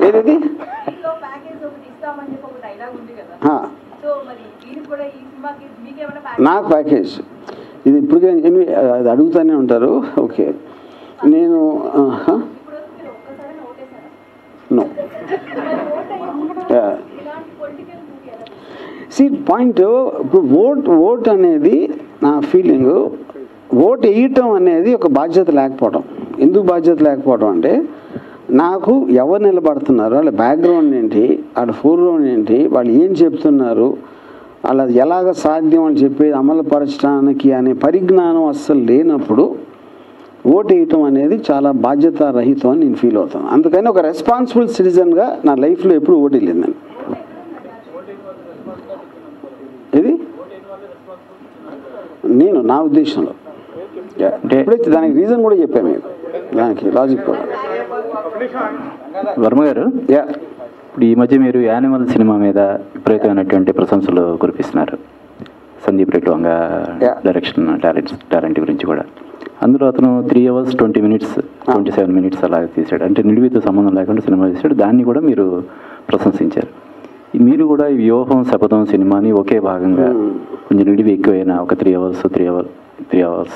ఏది నాకు ప్యాకేజ్ ఇది ఇప్పటికే అది అడుగుతూనే ఉంటారు. ఓకే నేను నో పాయింట్ ఇప్పుడు ఓట్ అనేది నా ఫీలింగ్, ఓట్ వేయటం అనేది ఒక బాధ్యత లేకపోవడం. ఎందుకు బాధ్యత లేకపోవడం అంటే నాకు ఎవరు నిలబడుతున్నారు, వాళ్ళ బ్యాక్గ్రౌండ్ ఏంటి, వాళ్ళ ఫోర్గ్రౌండ్ ఏంటి, వాళ్ళు ఏం చెప్తున్నారు, అలా ఎలాగ సాధ్యం అని చెప్పేది అమలుపరచడానికి అనే పరిజ్ఞానం అస్సలు లేనప్పుడు ఓటు వేయటం అనేది చాలా బాధ్యత రహితం అని నేను ఫీల్ అవుతాను. అందుకని ఒక రెస్పాన్సిబుల్ సిటిజన్గా నా లైఫ్లో ఎప్పుడు ఓటు వేయలేదు నేను. ఇది నేను నా ఉద్దేశంలో ఎప్పుడైతే దానికి రీజన్ కూడా చెప్పాను మీకు, దానికి లాజిక్ కూడా. వర్మ గారు ఇప్పుడు ఈ మధ్య మీరు యానిమల్ సినిమా మీద విపరీతమైనటువంటి ప్రశంసలు కురిపిస్తున్నారు. సందీప్ రెడ్డి వంగ డైరెక్షన్ టాలెంట్ గురించి కూడా. అందులో అతను 3 hours 20 minutes 27 minutes అలా తీశాడు. అంటే నిడివితో సంబంధం లేకుండా సినిమా తీశాడు. దాన్ని కూడా మీరు ప్రశంసించారు. మీరు కూడా ఈ వ్యూహం శపథం సినిమాని ఒకే భాగంగా కొంచెం నిడివి ఎక్కువైనా ఒక 3 hours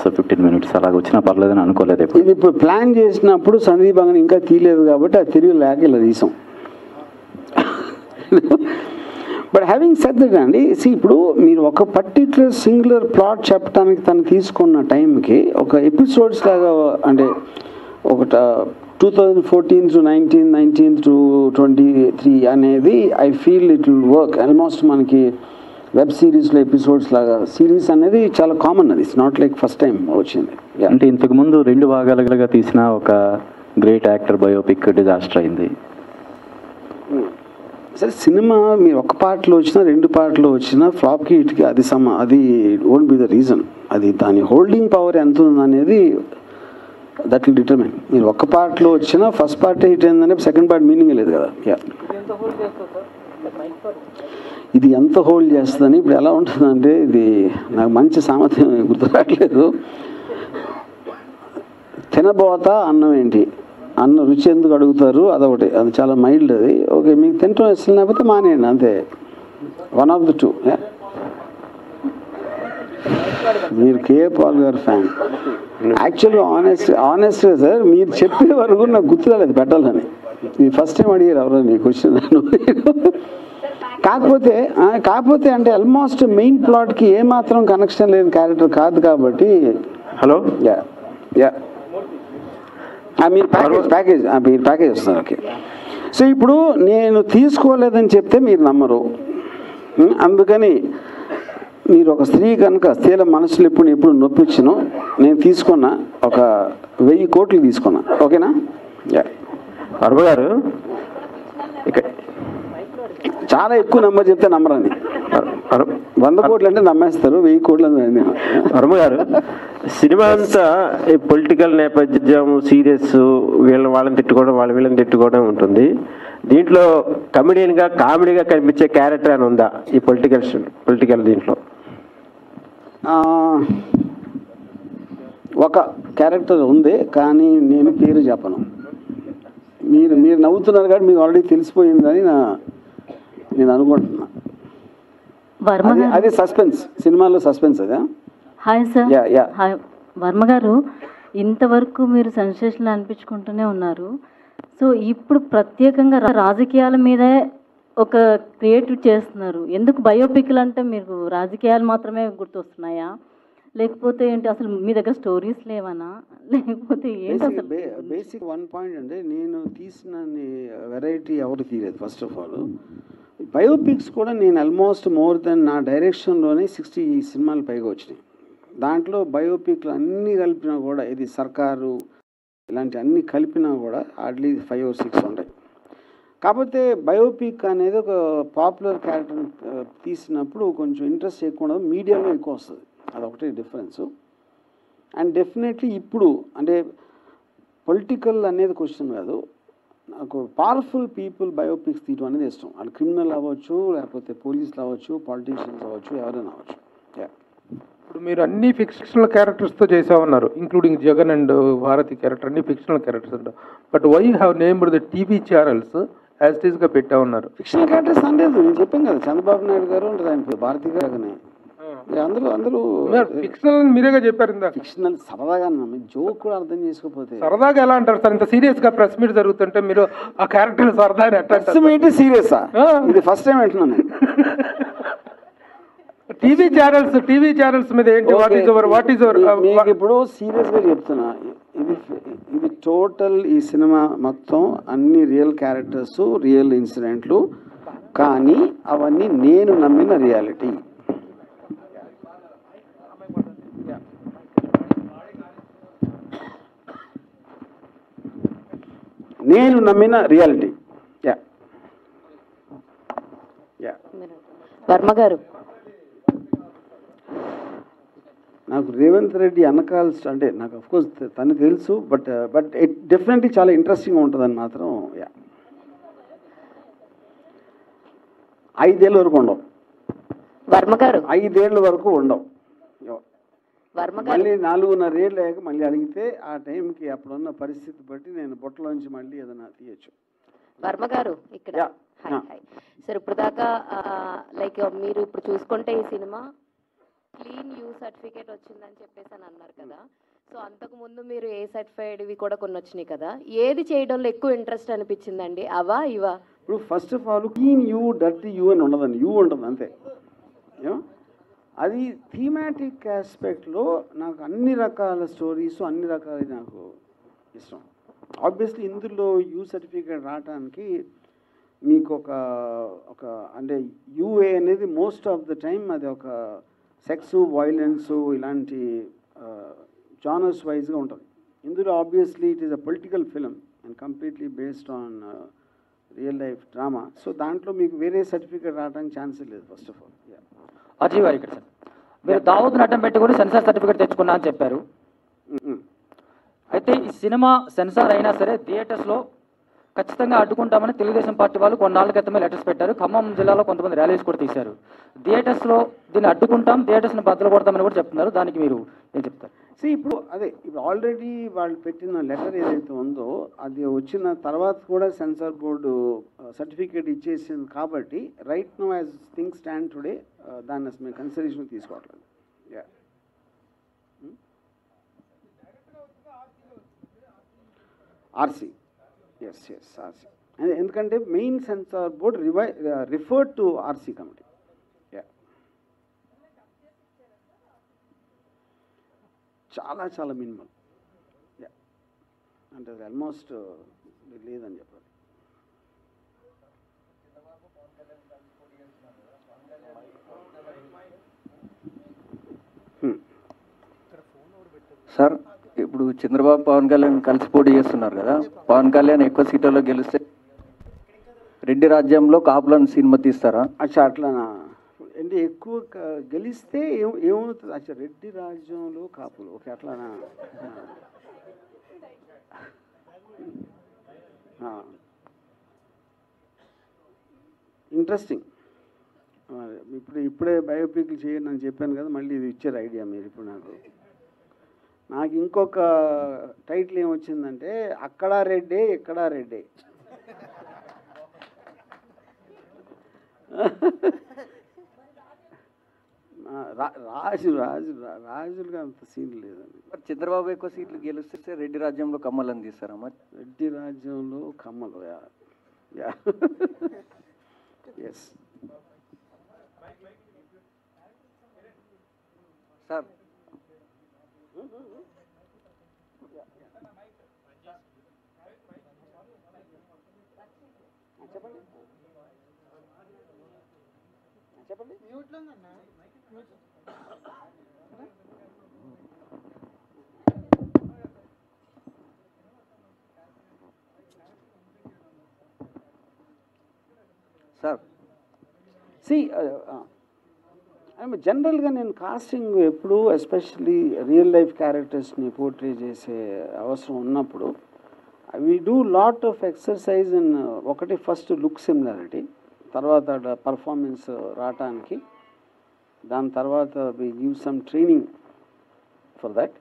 15 minutes అలాగ వచ్చినా పర్లేదని అనుకోలేదు. ఇది ఇప్పుడు ప్లాన్ చేసినప్పుడు సందీప్ అంగన్ ఇంకా తీయలేదు కాబట్టి అది తిరిగి లేక ఇలా తీసాం. బట్ హ్యావింగ్ సెడ్ దట్ అండి, ఇప్పుడు మీరు ఒక పర్టిక్యులర్ సింగులర్ ప్లాట్ చెప్పడానికి తను తీసుకున్న టైంకి ఒక ఎపిసోడ్స్ లాగా, అంటే ఒక 2014 to 19 to 23 అనేది I feel it will work. Almost మనకి వెబ్ సిరీస్లో ఎపిసోడ్స్ లాగా సిరీస్ అనేది చాలా కామన్. అది it's not like first time వచ్చింది. అంటే ఇంతకుముందు 2 భాగాలుగా తీసిన ఒక గ్రేట్ యాక్టర్ బయోపిక్ డిజాస్టర్ అయింది. సరే సినిమా మీరు ఒక పార్ట్లో వచ్చినా 2 పార్ట్లో వచ్చినా ఫ్లాప్కి హిట్కి అది ఓంట్ బి ద రీజన్. అది దాని హోల్డింగ్ పవర్ ఎంత ఉందనేది దట్ విల్ డిటర్మైన్. మీరు ఒక్క పార్ట్లో వచ్చినా ఫస్ట్ పార్ట్ హిట్ అయిందంటే సెకండ్ పార్ట్ మీనింగ్ లేదు కదా. ఇది ఎంత హోల్డ్ చేస్తుందని ఇప్పుడు ఎలా ఉంటుందంటే, ఇది నాకు మంచి సామర్థ్యం గుర్తురాట్లేదు. తినబోతా అన్నం ఏంటి, అన్న రుచి ఎందుకు అడుగుతారు, అదొకటి. అది చాలా మైల్డ్. అది ఓకే, మీకు తింటాం ఇష్టం లేకపోతే మానేయండి, అంతే. 1 of the 2. మీరు కేఏ పాల్ గారు ఫ్యాన్. యాక్చువల్గా ఆనెస్ట్గా సార్ మీరు చెప్పే వరకు నాకు గుర్తురాలేదు పెట్టాలని. ఇది ఫస్ట్ టైం అడిగారు ఎవరో మీ క్వశ్చన్. కాకపోతే అంటే ఆల్మోస్ట్ మెయిన్ ప్లాట్కి ఏమాత్రం కనెక్షన్ లేని క్యారెక్టర్ కాదు కాబట్టి. హలో మీరు ప్యాకేజ్ వస్తున్నారు. ఓకే, సో ఇప్పుడు నేను తీసుకోలేదని చెప్తే మీరు నమ్మరు. అందుకని మీరు ఒక స్త్రీ కనుక స్త్రీల మనసులు ఎప్పుడు నొప్పించను. నేను తీసుకున్నా ఒక 1000 కోట్లు తీసుకున్నా. ఓకేనా? వర్మ గారు చాలా ఎక్కువ నెంబర్ చెప్తే నమ్మరని. 100 కోట్లు అంటే నమ్మేస్తారు, 1000 కోట్లు అంటే. వర్మ గారు సినిమా అంతా ఈ పొలిటికల్ నేపథ్యం, సీరియస్, వాళ్ళని తిట్టుకోవడం, వీళ్ళని తిట్టుకోవడం ఉంటుంది. దీంట్లో కామెడీగా కనిపించే క్యారెక్టర్ అని ఉందా ఈ పొలిటికల్ దీంట్లో? ఒక క్యారెక్టర్ ఉంది, కానీ నేను పేరు చెప్పను. మీరు నవ్వుతున్నారు కాబట్టి మీకు ఆల్రెడీ తెలిసిపోయిందని నేను అనుకుంటున్నా. అది సస్పెన్స్, సినిమాలో సస్పెన్స్. అదే. Hi sir. హాయ్ వర్మ గారు, ఇంతవరకు మీరు సెన్సేషన్లు అనిపించుకుంటూనే ఉన్నారు. సో ఇప్పుడు ప్రత్యేకంగా రాజకీయాల మీదే ఒక క్రియేటివ్ చేస్తున్నారు. ఎందుకు బయోపిక్లు అంటే మీకు రాజకీయాలు మాత్రమే గుర్తొస్తున్నాయా, లేకపోతే ఏంటి, అసలు మీ దగ్గర స్టోరీస్ లేవనా, లేకపోతే ఏంటి అసలు? బేసిక్ 1 పాయింట్ అంటే నేను తీసిన వెరైటీ ఎవరు తీయలేదు. ఫస్ట్ ఆఫ్ ఆల్ బయోపిక్స్ కూడా నేను ఆల్మోస్ట్ మోర్ దెన్ నా డైరెక్షన్లోనే 60 సినిమాలు పైగా వచ్చినాయి. దాంట్లో బయోపిక్లు అన్నీ కలిపినా కూడా, ఇది సర్కారు ఇలాంటి అన్నీ కలిపినా కూడా హార్డ్లీ 5 or 6 ఉంటాయి. కాకపోతే బయోపిక్ అనేది ఒక పాపులర్ క్యారెక్టర్ తీసినప్పుడు కొంచెం ఇంట్రెస్ట్ ఎక్కువ ఉండదు, మీడియాలో ఎక్కువ వస్తుంది, అదొకటే డిఫరెన్స్. అండ్ డెఫినెట్లీ ఇప్పుడు అంటే పొలిటికల్ అనేది క్వశ్చన్ కాదు, నాకు పవర్ఫుల్ పీపుల్ బయోపిక్స్ తీయడం అనేది ఇష్టం. వాళ్ళు క్రిమినల్ అవ్వచ్చు, లేకపోతే పోలీసులు అవ్వచ్చు, పాలిటీషియన్స్ అవ్వచ్చు, ఎవరైనా అవ్వచ్చు. ఇప్పుడు మీరు అన్ని ఫిక్షనల్ క్యారెక్టర్స్తో చేసామన్నారు, including Jagan and Bharathi character అన్ని ఫిక్షనల్ క్యారెక్టర్స్ అంటారు. But why have named the TV channels as it ఈస్గా పెట్టామన్నారు? ఫిక్షనల్ క్యారెక్టర్స్ అనలేదు, నేను చెప్పాను కదా, చంద్రబాబు నాయుడు గారు ఉంటుంది ఆయన భారతి గారు, అందరూ ఫిక్షనల్ మీరేగా చెప్పారు ఇందా. ఫిక్షనల్ సరదాగా జోక్ కూడా అర్థం చేసుకోకపోతే సరదాగా ఎలా అంటారు సార్? ఇంత సీరియస్ గా ప్రెస్ మీట్ జరుగుతుంటే మీరు ఆ క్యారెక్టర్ సరదా ప్రెస్ మీట్ సీరియసా? ఇది ఫస్ట్ టైం అంటున్నాను. టీవీ ఛానల్స్ మీద ఏంటి? వాట్ ఈస్ అవర్ మీకు ఇప్పుడు సీరియస్ గా చెప్తున్నా, ఇది టోటల్ ఈ సినిమా మొత్తం అన్ని రియల్ క్యారెక్టర్స్, రియల్ ఇన్సిడెంట్లు, కానీ అవన్నీ నేను నమ్మిన రియాలిటీ. నేను నమ్మిన రియాలిటీ. వర్మ గారు, నాకు రేవంత్ రెడ్డి అనకాల్ అంటే నాకు అఫ్కోర్స్ తను తెలుసు, బట్ ఇట్ డెఫినెట్లీ చాలా ఇంట్రెస్టింగ్ ఉంటుందని మాత్రం. 5 ఏళ్ళ వరకు ఉండవు వర్మ గారు, 5 ఏళ్ళ వరకు ఉండవు. మళ్ళీ 4.5 ఏళ్ళు అయ్యాక మళ్ళీ అడిగితే ఆ టైంకి అప్పుడున్న పరిస్థితి బట్టి నేను బొట్టలోంచి మళ్ళీ ఏదైనా తీయచ్చు. వర్మ గారు ఇక్కడ సార్, ఇప్పుడు దాకా లైక్ మీరు ఇప్పుడు చూసుకుంటే ఈ సినిమా క్లీన్ యూ సర్టిఫికేట్ వచ్చిందని చెప్పేసి అని అన్నారు కదా. సో అంతకు ముందు మీరు ఏ సర్టిఫైడ్ ఇవి కూడా కొన్ని వచ్చినాయి కదా, ఏది చేయడంలో ఎక్కువ ఇంట్రెస్ట్ అనిపించిందండి? అవా ఇవా? ఇప్పుడు first of all clean you, dirty you అని ఉండదండి, యూ ఉంటుంది అంతే. అది థీమాటిక్ ఆస్పెక్ట్లో నాకు అన్ని రకాల స్టోరీస్, అన్ని రకాల నాకు ఇష్టం. ఆబ్వియస్లీ ఇందులో యూ సర్టిఫికేట్ రావడానికి మీకు ఒక అంటే యూఏ అనేది మోస్ట్ ఆఫ్ ద టైం అది ఒక సెక్స్, వైలెన్స్ ఇలాంటి జానర్స్ వైజ్గా ఉంటుంది. ఇందులో obviously it is a political film and completely based on real life drama. So దాంట్లో మీకు వేరే సర్టిఫికేట్ రావడానికి ఛాన్సే లేదు ఫస్ట్ ఆఫ్ ఆల్. అజయ్ గారు ఇక్కడ సార్, మీరు దావూద్ని అడ్డం పెట్టుకుని సెన్సార్ సర్టిఫికేట్ తెచ్చుకున్నా అని చెప్పారు. అయితే ఈ సినిమా సెన్సార్ అయినా సరే థియేటర్స్లో ఖచ్చితంగా అడ్డుకుంటామని తెలుగుదేశం పార్టీ వాళ్ళు కొన్నాళ్ళ క్రితమే లెటర్స్ పెట్టారు. ఖమ్మం జిల్లాలో కొంతమంది ర్యాలీస్ కూడా తీశారు. థియేటర్స్లో దీన్ని అడ్డుకుంటాం, థియేటర్స్ని బద్దలు కొడతామని కూడా చెప్తున్నారు. దానికి మీరు ఏం చెప్తారు? ఇప్పుడు ఆల్రెడీ వాళ్ళు పెట్టిన లెటర్ ఏదైతే ఉందో అది వచ్చిన తర్వాత కూడా సెన్సార్ బోర్డు సర్టిఫికేట్ ఇచ్చేసింది కాబట్టి right now as things stand today దాన్ని అసలు మేము కన్సిడరేషన్ తీసుకోవట్లేదు. ఆర్సీ, ఎస్ ఆర్సీ, ఎందుకంటే main censor board referred to RC committee. చాలా మినిమం, అంటే ఆల్మోస్ట్ లేదని చెప్పాలి. సార్, ఇప్పుడు చంద్రబాబు పవన్ కళ్యాణ్ కలిసి పోటీ చేస్తున్నారు కదా, పవన్ కళ్యాణ్ ఎక్కువ సీట్లలో గెలిస్తే రెడ్డి రాజ్యంలో కాపులను సినిమా తీస్తారా? అట్లానా అంటే ఎక్కువ గెలిస్తే ఏమవుతుంది? రెడ్డి రాజ్యంలో కాపులు ఓకే అట్లానా? ఇంట్రెస్టింగ్. ఇప్పుడే బయోపిక్లు చేయండి అని చెప్పాను కదా, మళ్ళీ ఇది ఇచ్చారు ఐడియా మీరు. ఇప్పుడు నాకు ఇంకొక టైటిల్ ఏమొచ్చిందంటే అక్కడ రెడ్డే ఇక్కడ రెడ్డే. రాజులుగా అంత సీన్ లేదండి. చంద్రబాబు ఎక్కువ సీట్లు గెలిస్తే రెడ్డి రాజ్యంలో కమ్మలని తీస్తారా మరి? రెడ్డి రాజ్యంలో కమ్మలు, ఎస్ సార్. చెప్పండి. సి జనరల్గా నేను కాస్టింగ్ ఎప్పుడు ఎస్పెషల్లీ రియల్ లైఫ్ క్యారెక్టర్స్ని పోర్ట్రే చేసే అవసరం ఉన్నప్పుడు we do lot of exercise in ఒకటి ఫస్ట్ లుక్ సిమిలారిటీ, తర్వాత పర్ఫార్మెన్స్ రావటానికి, దాని తర్వాత we give some training for that,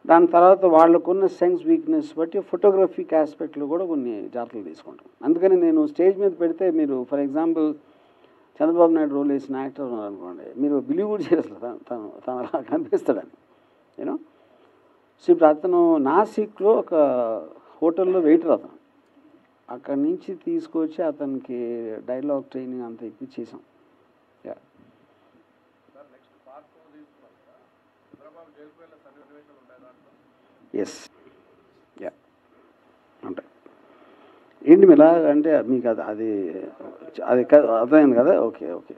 దాని తర్వాత వాళ్ళకున్న సెన్స్ వీక్నెస్ బట్టి ఫోటోగ్రఫిక్ ఆస్పెక్ట్లో కూడా కొన్ని జాగ్రత్తలు తీసుకుంటాం. అందుకని నేను స్టేజ్ మీద పెడితే మీరు for example Chandrababu Naidu role వేసిన యాక్టర్ ఉన్నారనుకోండి, మీరు బిలీవ్ కూడా చేయరు అసలు తను అలా కనిపిస్తాడని. యూనో సో ఇప్పుడు అతను నాసిక్లో ఒక హోటల్లో వెయిటర్, అతను అక్కడి నుంచి తీసుకొచ్చి అతనికి డైలాగ్ ట్రైనింగ్ అంతా ఇప్పించేసాం. ఎస్ యా ఉంటాయి. ఏంటి మీరు ఎలా అంటే మీకు అది అర్థమైంది కదా? Okay okay.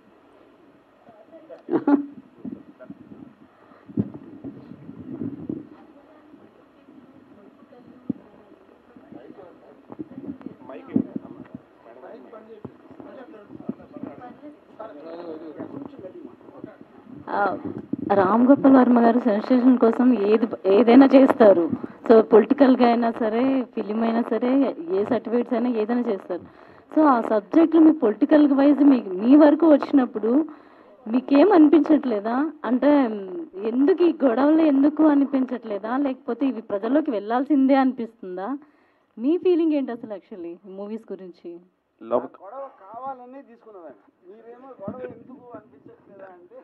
Ram Gopal Varma garu sensation కోసం ఏదైనా చేస్తారు. సో పొలిటికల్గా అయినా సరే, ఫిలిం అయినా సరే, ఏ సర్టిఫికేట్స్ అయినా ఏదైనా చేస్తారు. సో ఆ సబ్జెక్టులు మీ పొలిటికల్ వైజ్ మీ వరకు వచ్చినప్పుడు మీకేం అనిపించట్లేదా? అంటే ఎందుకు ఈ గొడవలు ఎందుకు అనిపించట్లేదా, లేకపోతే ఇవి ప్రజల్లోకి వెళ్ళాల్సిందే అనిపిస్తుందా? మీ ఫీలింగ్ ఏంటి అసలు యాక్చువల్లీ మూవీస్ గురించి? గొడవ కావాలనే తీసుకున్నదండి, మీరేమో గొడవ ఎందుకు అనిపించట్లేదా అంటే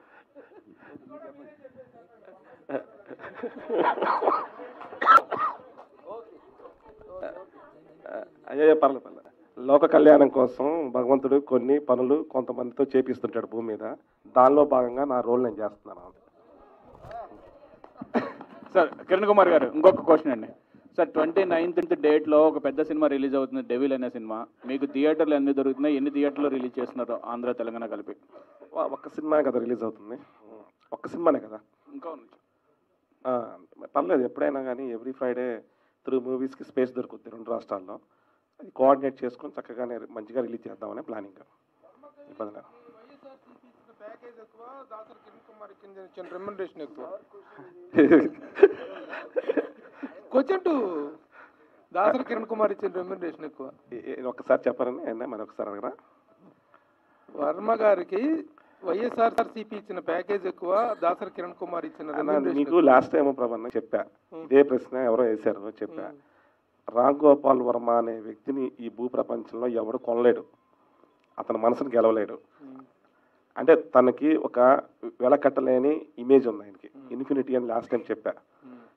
అయ్యే పర్లేదు. లోక కళ్యాణం కోసం భగవంతుడు కొన్ని పనులు కొంతమందితో చేపిస్తుంటాడు భూమి మీద. దానిలో భాగంగా నా రోల్ నేను చేస్తున్నాను. సార్ కిరణ్ కుమార్ గారు, ఇంకొక క్వశ్చన్ అండి. సార్ 29th డేట్లో ఒక పెద్ద సినిమా రిలీజ్ అవుతుంది, డెవిల్ అనే సినిమా. మీకు థియేటర్లు ఎన్ని దొరుకుతున్నాయి, ఎన్ని థియేటర్లో రిలీజ్ చేస్తున్నారు ఆంధ్ర తెలంగాణ కలిపి? ఒక్క సినిమా కదా రిలీజ్ అవుతుంది, ఒక్క సినిమానే కదా. ఇంకా పర్లేదు, ఎప్పుడైనా కానీ ఎవ్రీ ఫ్రైడే 3 మూవీస్కి స్పేస్ దొరుకుతుంది 2 రాష్ట్రాల్లో. అది కోఆర్డినేట్ చేసుకొని చక్కగానే మంచిగా రిలీజ్ చేద్దామనే ప్లానింగ్. ఇబ్బంది క్వశ్చన్ టు దాసరి కిరణ్ కుమార్ ఇచ్చిన రెమ్యునరేషన్ ఎక్కువ. ఒక్కసారి చెప్పారని అయినా మరి ఒకసారి అడగరా? వర్మ గారికి వైఎస్ఆర్సీపీ ఇచ్చిన ప్యాకేజ్ ఎక్కువ, దాసరి కిరణ్ కుమార్ ఇచ్చిన నీకు లాస్ట్ టైం ప్రభన్న చెప్పా, ఇదే ప్రశ్న ఎవరో వేశారు చెప్పా. రామ్ గోపాల్ వర్మ అనే వ్యక్తిని ఈ భూ ప్రపంచంలో ఎవడు కొనలేడు, అతని మనసును గెలవలేడు. అంటే తనకి ఒక వెలకట్టలేని ఇమేజ్ ఉంది ఆయనకి, ఇన్ఫినిటీ అని లాస్ట్ టైం చెప్పా.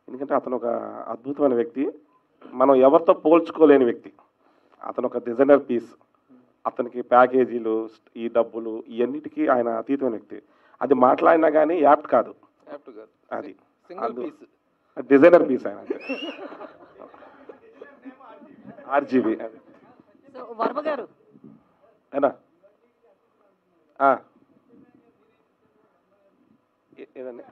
ఎందుకంటే అతను ఒక అద్భుతమైన వ్యక్తి, మనం ఎవరితో పోల్చుకోలేని వ్యక్తి. అతను ఒక డిజైనర్ పీస్, అతనికి ప్యాకేజీలు, ఈ డబ్బులు, ఇవన్నిటికీ ఆయన అతీతమైన వ్యక్తి. అది మాట్లాడినా కానీ యాప్ట్ కాదు, అది డిజైనర్ పీస్ ఆయన. ఆర్జీబీ వర్మ గారు ఏనా ఏదండి?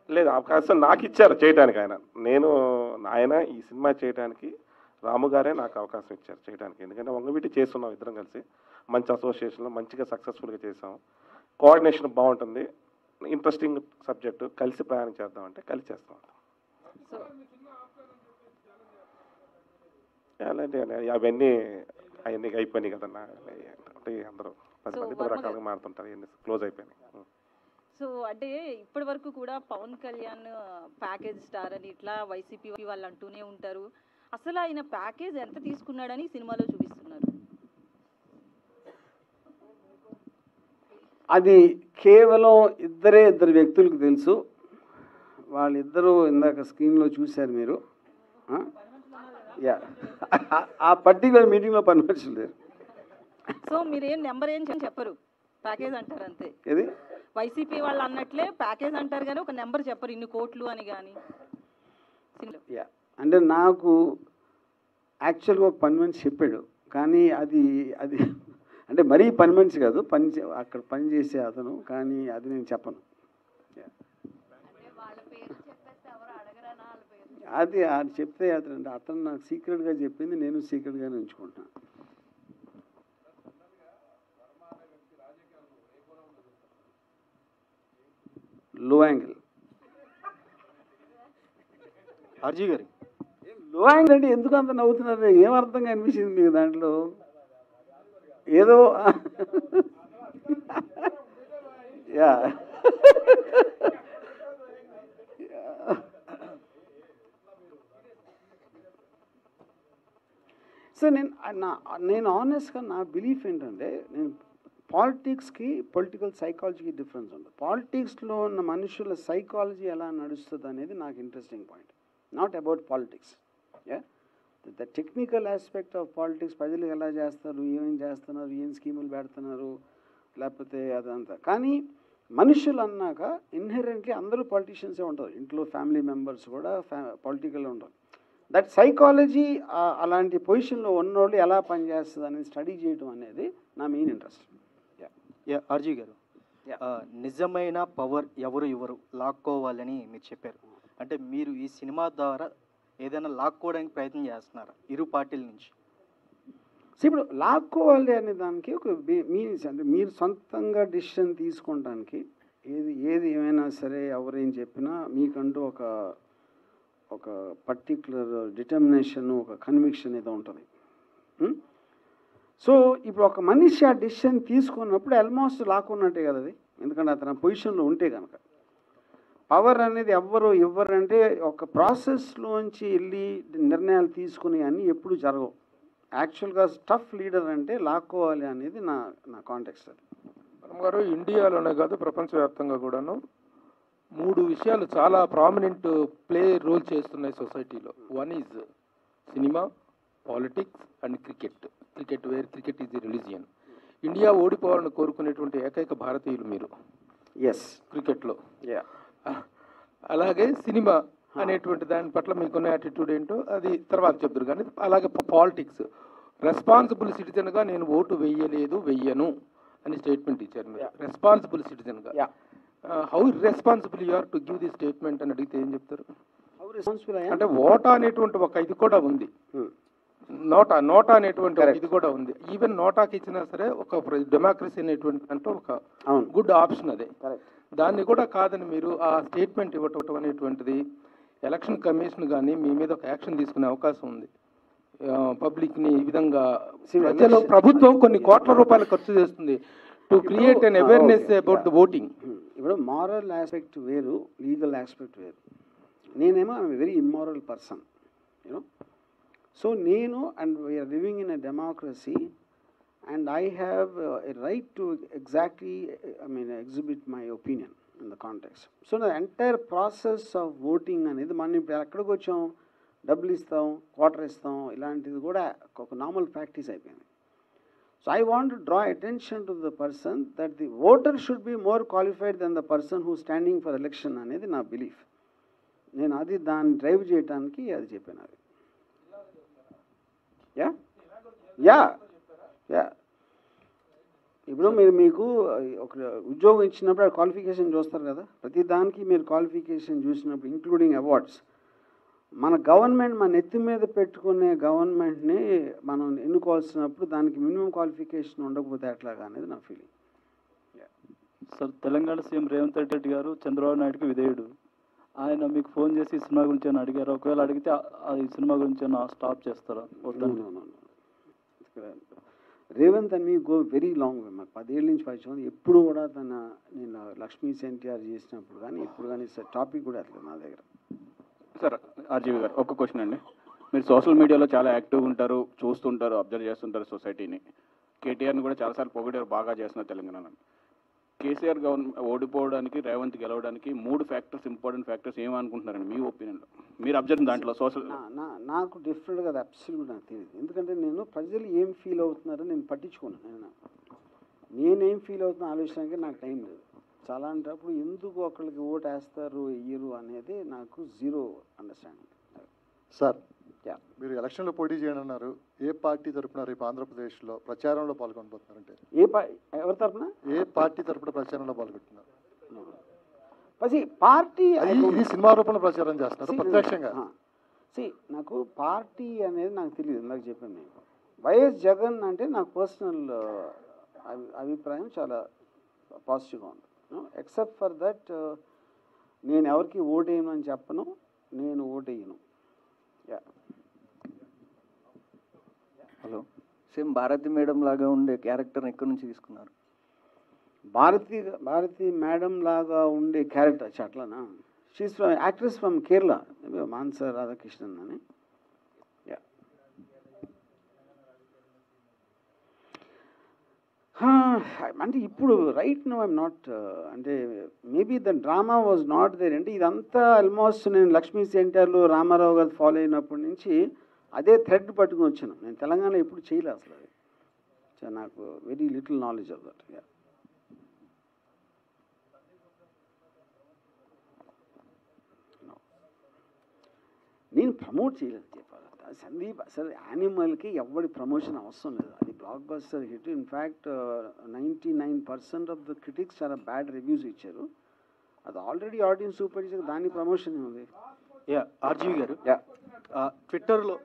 లేదు, అవకాశం నాకు ఇచ్చారు చేయడానికి. ఆయన ఈ సినిమా చేయడానికి రాము గారే నాకు అవకాశం ఇచ్చారు చేయడానికి. ఎందుకంటే వంగవీటి చేస్తున్నాం ఇద్దరం కలిసి, మంచి అసోసియేషన్లో మంచిగా సక్సెస్ఫుల్గా చేసాం. కోఆర్డినేషన్ బాగుంటుంది, ఇంట్రెస్టింగ్ సబ్జెక్టు, కలిసి ప్రయాణం చేద్దామంటే కలిసి చేస్తాం. అలాంటి అవన్నీ అయిపోయినాయి కదన్నా. అందరూ 10 మంది 10 రకాలుగా మారుతుంటారు, ఇవన్నీ క్లోజ్ అయిపోయినాయి. సో అంటే ఇప్పటి వరకు కూడా పవన్ కళ్యాణ్ ప్యాకేజ్ స్టార్ అని ఇట్లా వైసీపీ వాళ్ళు అంటూనే ఉంటారు. అసలు ఆయన ప్యాకేజ్ ఎంత తీసుకున్నాడని సినిమాలో చూపిస్తున్నారు. అది కేవలం ఇద్దరు వ్యక్తులకు తెలుసు. వాళ్ళిద్దరూ ఇందాక స్క్రీన్లో చూశారు మీరు. ఆ పర్టికులర్ మీటింగ్లో పనిపించలేరు. సో మీరేం నెంబర్ ఏం చెప్పరు, ప్యాకేజ్ అంటారు అంతే. ఇది వైసీపీ వాళ్ళు అన్నట్లే ప్యాకేజ్ అంటారు కానీ ఒక నెంబర్ చెప్పరు, ఇన్ని కోట్లు అని. కానీ అంటే నాకు యాక్చువల్గా ఒక పని మనిషి చెప్పాడు, కానీ అది అంటే మరీ పని మనిషి కాదు, అక్కడ పని చేసే అతను, కానీ అది నేను చెప్పను. అది చెప్తే అతను నాకు సీక్రెట్గా చెప్పింది, నేను సీక్రెట్గానే ఉంచుకుంటున్నాను. Low angle. ఆర్జీ గారు లో యాంగిల్ అంటే ఎందుకు అంత నవ్వుతున్నారు? ఏం అర్థంగా అనిపించింది మీకు దాంట్లో? ఏదో యా సో నేను ఆనెస్ట్గా నా బిలీఫ్ ఏంటంటే, నేను పాలిటిక్స్కి పొలిటికల్ సైకాలజీకి డిఫరెన్స్ ఉంది. పాలిటిక్స్లో ఉన్న మనుషుల సైకాలజీ ఎలా నడుస్తుంది అనేది నాకు interesting point. Not about politics. Yeah the technical aspect of politics, ప్రజలు ఎలా చేస్తారు, ఏమేం చేస్తున్నారు, ఏం స్కీములు పెడుతున్నారు, లేకపోతే అదంతా. కానీ మనుషులు అన్నాక ఇన్హెరెంట్లీ అందరూ పొలిటీషియన్సే ఉంటారు. ఇంట్లో ఫ్యామిలీ మెంబర్స్ కూడా పొలిటికల్గా ఉంటారు. దట్ సైకాలజీ అలాంటి పొజిషన్లో ఉన్నోళ్ళు ఎలా పనిచేస్తుంది అనేది స్టడీ చేయడం అనేది నా మెయిన్ ఇంట్రెస్ట్. ఆర్జీ గారు, నిజమైన పవర్ ఎవరు లాక్కోవాలని మీరు చెప్పారు. అంటే మీరు ఈ సినిమా ద్వారా ఏదైనా లాక్కోవడానికి ప్రయత్నం చేస్తున్నారా ఇరు పార్టీల నుంచి? సో ఇప్పుడు లాక్కోవాలి అనే దానికి ఒక మీనింగ్స్, అంటే మీరు సొంతంగా డిసిషన్ తీసుకోవడానికి ఏది ఏమైనా సరే ఎవరేం చెప్పినా మీకంటూ ఒక పర్టిక్యులర్ డిటర్మినేషన్, ఒక కన్విక్షన్ ఏదో ఉంటుంది. సో ఇప్పుడు ఒక మనిషి ఆ డిసిషన్ తీసుకున్నప్పుడు ఆల్మోస్ట్ లాక్కున్నట్టే కదా అది. ఎందుకంటే అతను పొజిషన్లో ఉంటే కనుక. పవర్ అనేది ఎవ్వరు ఇవ్వరంటే ఒక ప్రాసెస్లోంచి వెళ్ళి నిర్ణయాలు తీసుకుని అన్నీ ఎప్పుడు జరగవు. యాక్చువల్గా టఫ్ లీడర్ అంటే లాక్కోవాలి అనేది నా కాంటెక్స్ట్. అది గారు ఇండియాలోనే కాదు ప్రపంచవ్యాప్తంగా కూడాను 3 విషయాలు చాలా ప్రామినెంట్ ప్లే రోల్ చేస్తున్నాయి సొసైటీలో. One is cinema, politics and cricket. Cricket is religion. India ఓడిపోవాలని కోరుకునేటువంటి ఏకైక భారతీయులు మీరు. ఎస్, క్రికెట్లో. అలాగే సినిమా అనేటువంటి దాని పట్ల మీకున్న యాటిట్యూడ్ ఏంటో అది తర్వాత చెప్తారు. కానీ అలాగే పాలిటిక్స్, రెస్పాన్సిబుల్ సిటిజన్గా నేను ఓటు వెయ్యను అని స్టేట్మెంట్ ఇచ్చారు మీరు. రెస్పాన్సిబుల్ సిటిజన్గా how responsible you are to give the statement అని అడిగితే ఏం చెప్తారు? అంటే ఓటా అనేటువంటి ఒక ఇది కూడా ఉంది, నోటా అనేటువంటి ఇది కూడా ఉంది. ఈవెన్ నోటాకి ఇచ్చినా సరే ఒక డెమోక్రసీ అనేటువంటి అంటే ఒక గుడ్ ఆప్షన్ అదే. దాన్ని కూడా కాదని మీరు ఆ స్టేట్మెంట్ ఇవ్వటం అనేటువంటిది ఎలక్షన్ కమిషన్ కానీ మీ మీద ఒక యాక్షన్ తీసుకునే అవకాశం ఉంది. పబ్లిక్ని ఈ విధంగా ప్రభుత్వం కొన్ని కోట్ల రూపాయలు ఖర్చు చేస్తుంది to create an awareness about the voting. ఇప్పుడు మారల్ ఆస్పెక్ట్ వేరు, లీగల్ ఆస్పెక్ట్ వేరు. నేనేమో very immoral person, you know. So నేను and we're living in a democracy and I have a right to exactly, exhibit my opinion in the context. So the entire process of voting అనేది మనం ఇప్పుడు ఎక్కడికి వచ్చాం, డబ్బులు ఇస్తాం, క్వార్టర్ ఇస్తాం, ఇలాంటిది కూడా ఒక నార్మల్ ప్రాక్టీస్ అయిపోయింది. So I want to draw attention to the person that the voter should be more qualified than the person who standing for election అనేది నా బిలీఫ్. నేను అది దాన్ని డ్రైవ్ చేయడానికి అది చెప్పాను. అది యా ఇప్పుడు మీకు ఒక ఉద్యోగం ఇచ్చినప్పుడు క్వాలిఫికేషన్ చూస్తారు కదా, ప్రతి దానికి మీరు క్వాలిఫికేషన్ చూసినప్పుడు ఇంక్లూడింగ్ అవార్డ్స్. మన గవర్నమెంట్ మన ఎత్తి మీద పెట్టుకునే గవర్నమెంట్ని మనం ఎన్నుకోవాల్సినప్పుడు దానికి మినిమం క్వాలిఫికేషన్ ఉండకపోతే ఎట్లాగా అనేది నా feeling. Sir, Telangana CM Revanth Reddy గారు చంద్రబాబు నాయుడుకి విధేయుడు. ఆయన మీకు ఫోన్ చేసి ఈ సినిమా గురించి అని అడిగారు. ఒకవేళ అడిగితే ఈ సినిమా గురించి స్టాప్ చేస్తారా? రేవంత్ అని గో వెరీ లాంగ్. మాకు 10 ఏళ్ళ నుంచి పరిచయం. ఎప్పుడు కూడా నేను లక్ష్మీ ఎన్టీఆర్ చేసినప్పుడు కానీ ఇప్పుడు కానీ టాపిక్ కూడా అట్లా నా దగ్గర. సార్, ఆర్జీవి గారు ఒక క్వశ్చన్ అండి. మీరు సోషల్ మీడియాలో చాలా యాక్టివ్గా ఉంటారు, చూస్తుంటారు, అబ్జర్వ్ చేస్తుంటారు సొసైటీని. కేటీఆర్ని కూడా చాలాసార్లు పొగిడారు, బాగా చేస్తున్నారు తెలంగాణలో. కేసీఆర్ గవర్నమెంట్ ఓడిపోవడానికి, రేవంత్ గెలవడానికి 3 ఫ్యాక్టర్స్, ఇంపార్టెంట్ ఫ్యాక్టర్స్ ఏమనుకుంటున్నారండి మీ ఒపీనియన్లో? మీరు అబ్జర్వ్ దాంట్లో సోషల్ నాకు డిఫరెంట్గా అది అబ్సల్యూట్ నాకు తెలియదు. ఎందుకంటే నేను ప్రజలు ఏం ఫీల్ అవుతున్నారో నేను పట్టించుకున్నాను. నేనేం ఫీల్ అవుతున్నా ఆలోచించడానికి నాకు టైం లేదు. చాలా అంటప్పుడు ఎందుకు ఒకరికి ఓటు వేస్తారు వేయరు అనేది నాకు జీరో అండర్స్టాండింగ్. సార్, మీరు ఎలక్షన్లో పోటీ చేయనున్నారు. ఏ పార్టీ తరఫున రేపు ఆంధ్రప్రదేశ్లో ప్రచారంలో పాల్గొనబోతున్నారంటే ఎవరి తరఫున, ఏ పార్టీ తరఫున ప్రచారంలో పాల్గొంటున్నారు? పార్టీ ఇది సినిమా రూపంలో ప్రచారం చేస్తున్నారు ప్రత్యక్షంగా. నాకు పార్టీ అనేది నాకు తెలియదు. నాకు చెప్పాను నేను వైఎస్ జగన్ అంటే నాకు పర్సనల్ అభిప్రాయం చాలా పాజిటివ్గా ఉంది. ఎక్సెప్ట్ ఫర్ దట్ నేను ఎవరికి ఓటేయను అని చెప్పను, నేను ఓటేయను. Yeah. Hello, same Bharathi madam లాగా ఉండే క్యారెక్టర్ని ఎక్కడి నుంచి తీసుకున్నారు? భారతి మేడం లాగా ఉండే క్యారెక్టర్ అట్లానా? She's from actress from Kerala, Manasa Radhakrishnan అని. యా. అంటే ఇప్పుడు రైట్ నో ఐఎమ్ నాట్, అంటే maybe the drama was not there. అంటే ఇదంతా ఆల్మోస్ట్ నేను లక్ష్మీ సెంటర్లో రామారావు గారు ఫాలో అయినప్పటి నుంచి అదే థ్రెడ్ పట్టుకుని వచ్చాను. నేను తెలంగాణ ఎప్పుడు చేయలే అసలు అది. సో నాకు very little knowledge of that. Yeah. నేను ప్రమోట్ చేయలేదు చెప్పాలి. సందీప్ అసలు యానిమల్కి ఎవరి ప్రమోషన్ అవసరం లేదు. అది block buster hit. In fact 99% of the critics చాలా బ్యాడ్ రివ్యూస్ ఇచ్చారు. అది ఆల్రెడీ ఆడియన్స్ సూపర్ చేసి దాని ప్రమోషన్ ఉంది. యా, ఆర్జీవి గారు. యా. ట్విట్టర్లో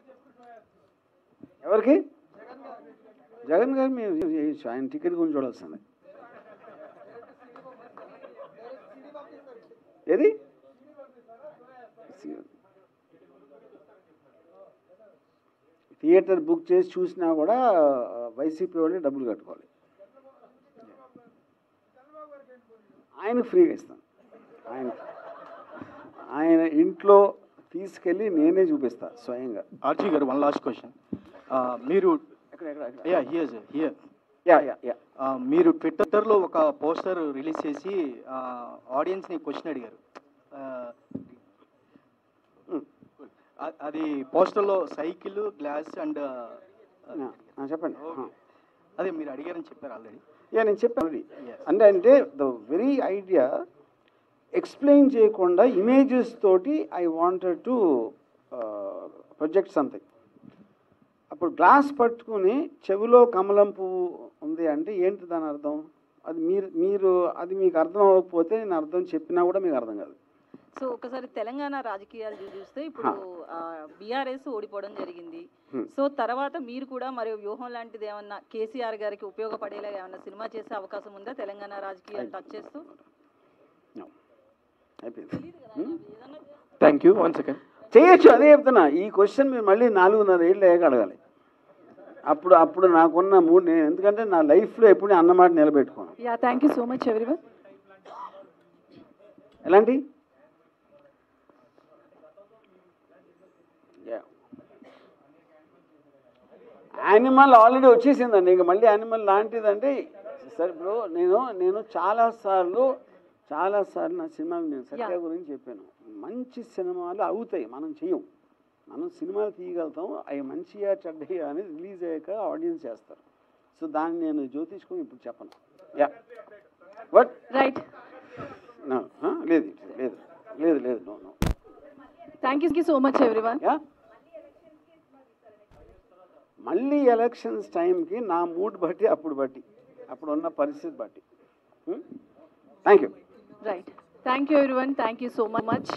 ఎవరికి? జగన్ గారు మీరు చేయొచ్చు, ఆయన టికెట్ గురించి చూడాల్సిందే. ఏది థియేటర్ బుక్ చేసి చూసినా కూడా వైసీపీ వాళ్ళే డబ్బులు కట్టుకోవాలి. ఆయనకు ఫ్రీగా ఇస్తాను. ఆయన ఇంట్లో తీసుకెళ్ళి నేనే చూపిస్తాను స్వయంగా. ఆర్జీ గారు, వన్ లాస్ట్ క్వశ్చన్. మీరు మీరు ట్విట్టర్లో ఒక పోస్టర్ రిలీజ్ చేసి ఆడియన్స్ని క్వశ్చన్ అడిగారు. అది పోస్టర్లో సైకిల్, గ్లాస్ అండ్ చెప్పండి. అదే మీరు అడిగారని చెప్పారు ఆల్రెడీ. నేను చెప్పాను అంటే ద వెరీ ఐడియా ఎక్స్ప్లెయిన్ చేయకుండా ఇమేజెస్ తోటి I wanted to project something. అప్పుడు గ్లాస్ పట్టుకుని చెవిలో కమలం పువ్వు ఉంది అంటే ఏంటి దాని అర్థం? అది మీరు అది మీకు అర్థం అవ్వకపోతే నేను అర్థం చెప్పినా కూడా మీకు అర్థం కాదు. సో ఒకసారి తెలంగాణ రాజకీయాలు చూస్తే ఇప్పుడు బీఆర్ఎస్ ఓడిపోవడం జరిగింది. సో తర్వాత మీరు కూడా మరి వ్యూహం లాంటిది ఏమన్నా కేసీఆర్ గారికి ఉపయోగపడేలా ఏమన్నా సినిమా చేసే అవకాశం ఉందా తెలంగాణ రాజకీయాలు టచ్ చేస్తూ? Thank you. 1 సెకండ్. చేయొచ్చు, అదే చెప్తున్నా. ఈ క్వశ్చన్ మీరు మళ్ళీ 4.5 ఏళ్ళు అయ్యాక అడగాలి. అప్పుడు నాకున్న మూడు, నేను ఎందుకంటే నా లైఫ్లో ఎప్పుడు అన్నమాట నిలబెట్టుకోను. Yeah, thank you so much everyone. ఎలాంటి యానిమల్ ఆల్రెడీ వచ్చేసిందండి. ఇంకా మళ్ళీ యానిమల్ లాంటిదంటే సరే. ఇప్పుడు నేను చాలాసార్లు నా సినిమాలు నేను సత్య గురించి చెప్పాను. మంచి సినిమాలు అవుతాయి, మనం చెయ్యం. మనం సినిమాలు తీయగలుగుతాం, అవి మంచిగా చెడ్డయ్యా అనేది రిలీజ్ అయ్యాక ఆడియన్స్ చేస్తారు. సో దాన్ని నేను జ్యోతిష్కొని ఇప్పుడు చెప్పను. Yeah, but right. లేదు లేదు లేదు లేదు no no. Thank you so much everyone. Yeah, మళ్ళీ ఎలక్షన్స్ టైంకి నా మూడ్ బట్టి అప్పుడు ఉన్న పరిస్థితి బట్టి. Thank you. Right. Thank you everyone. Thank you so much.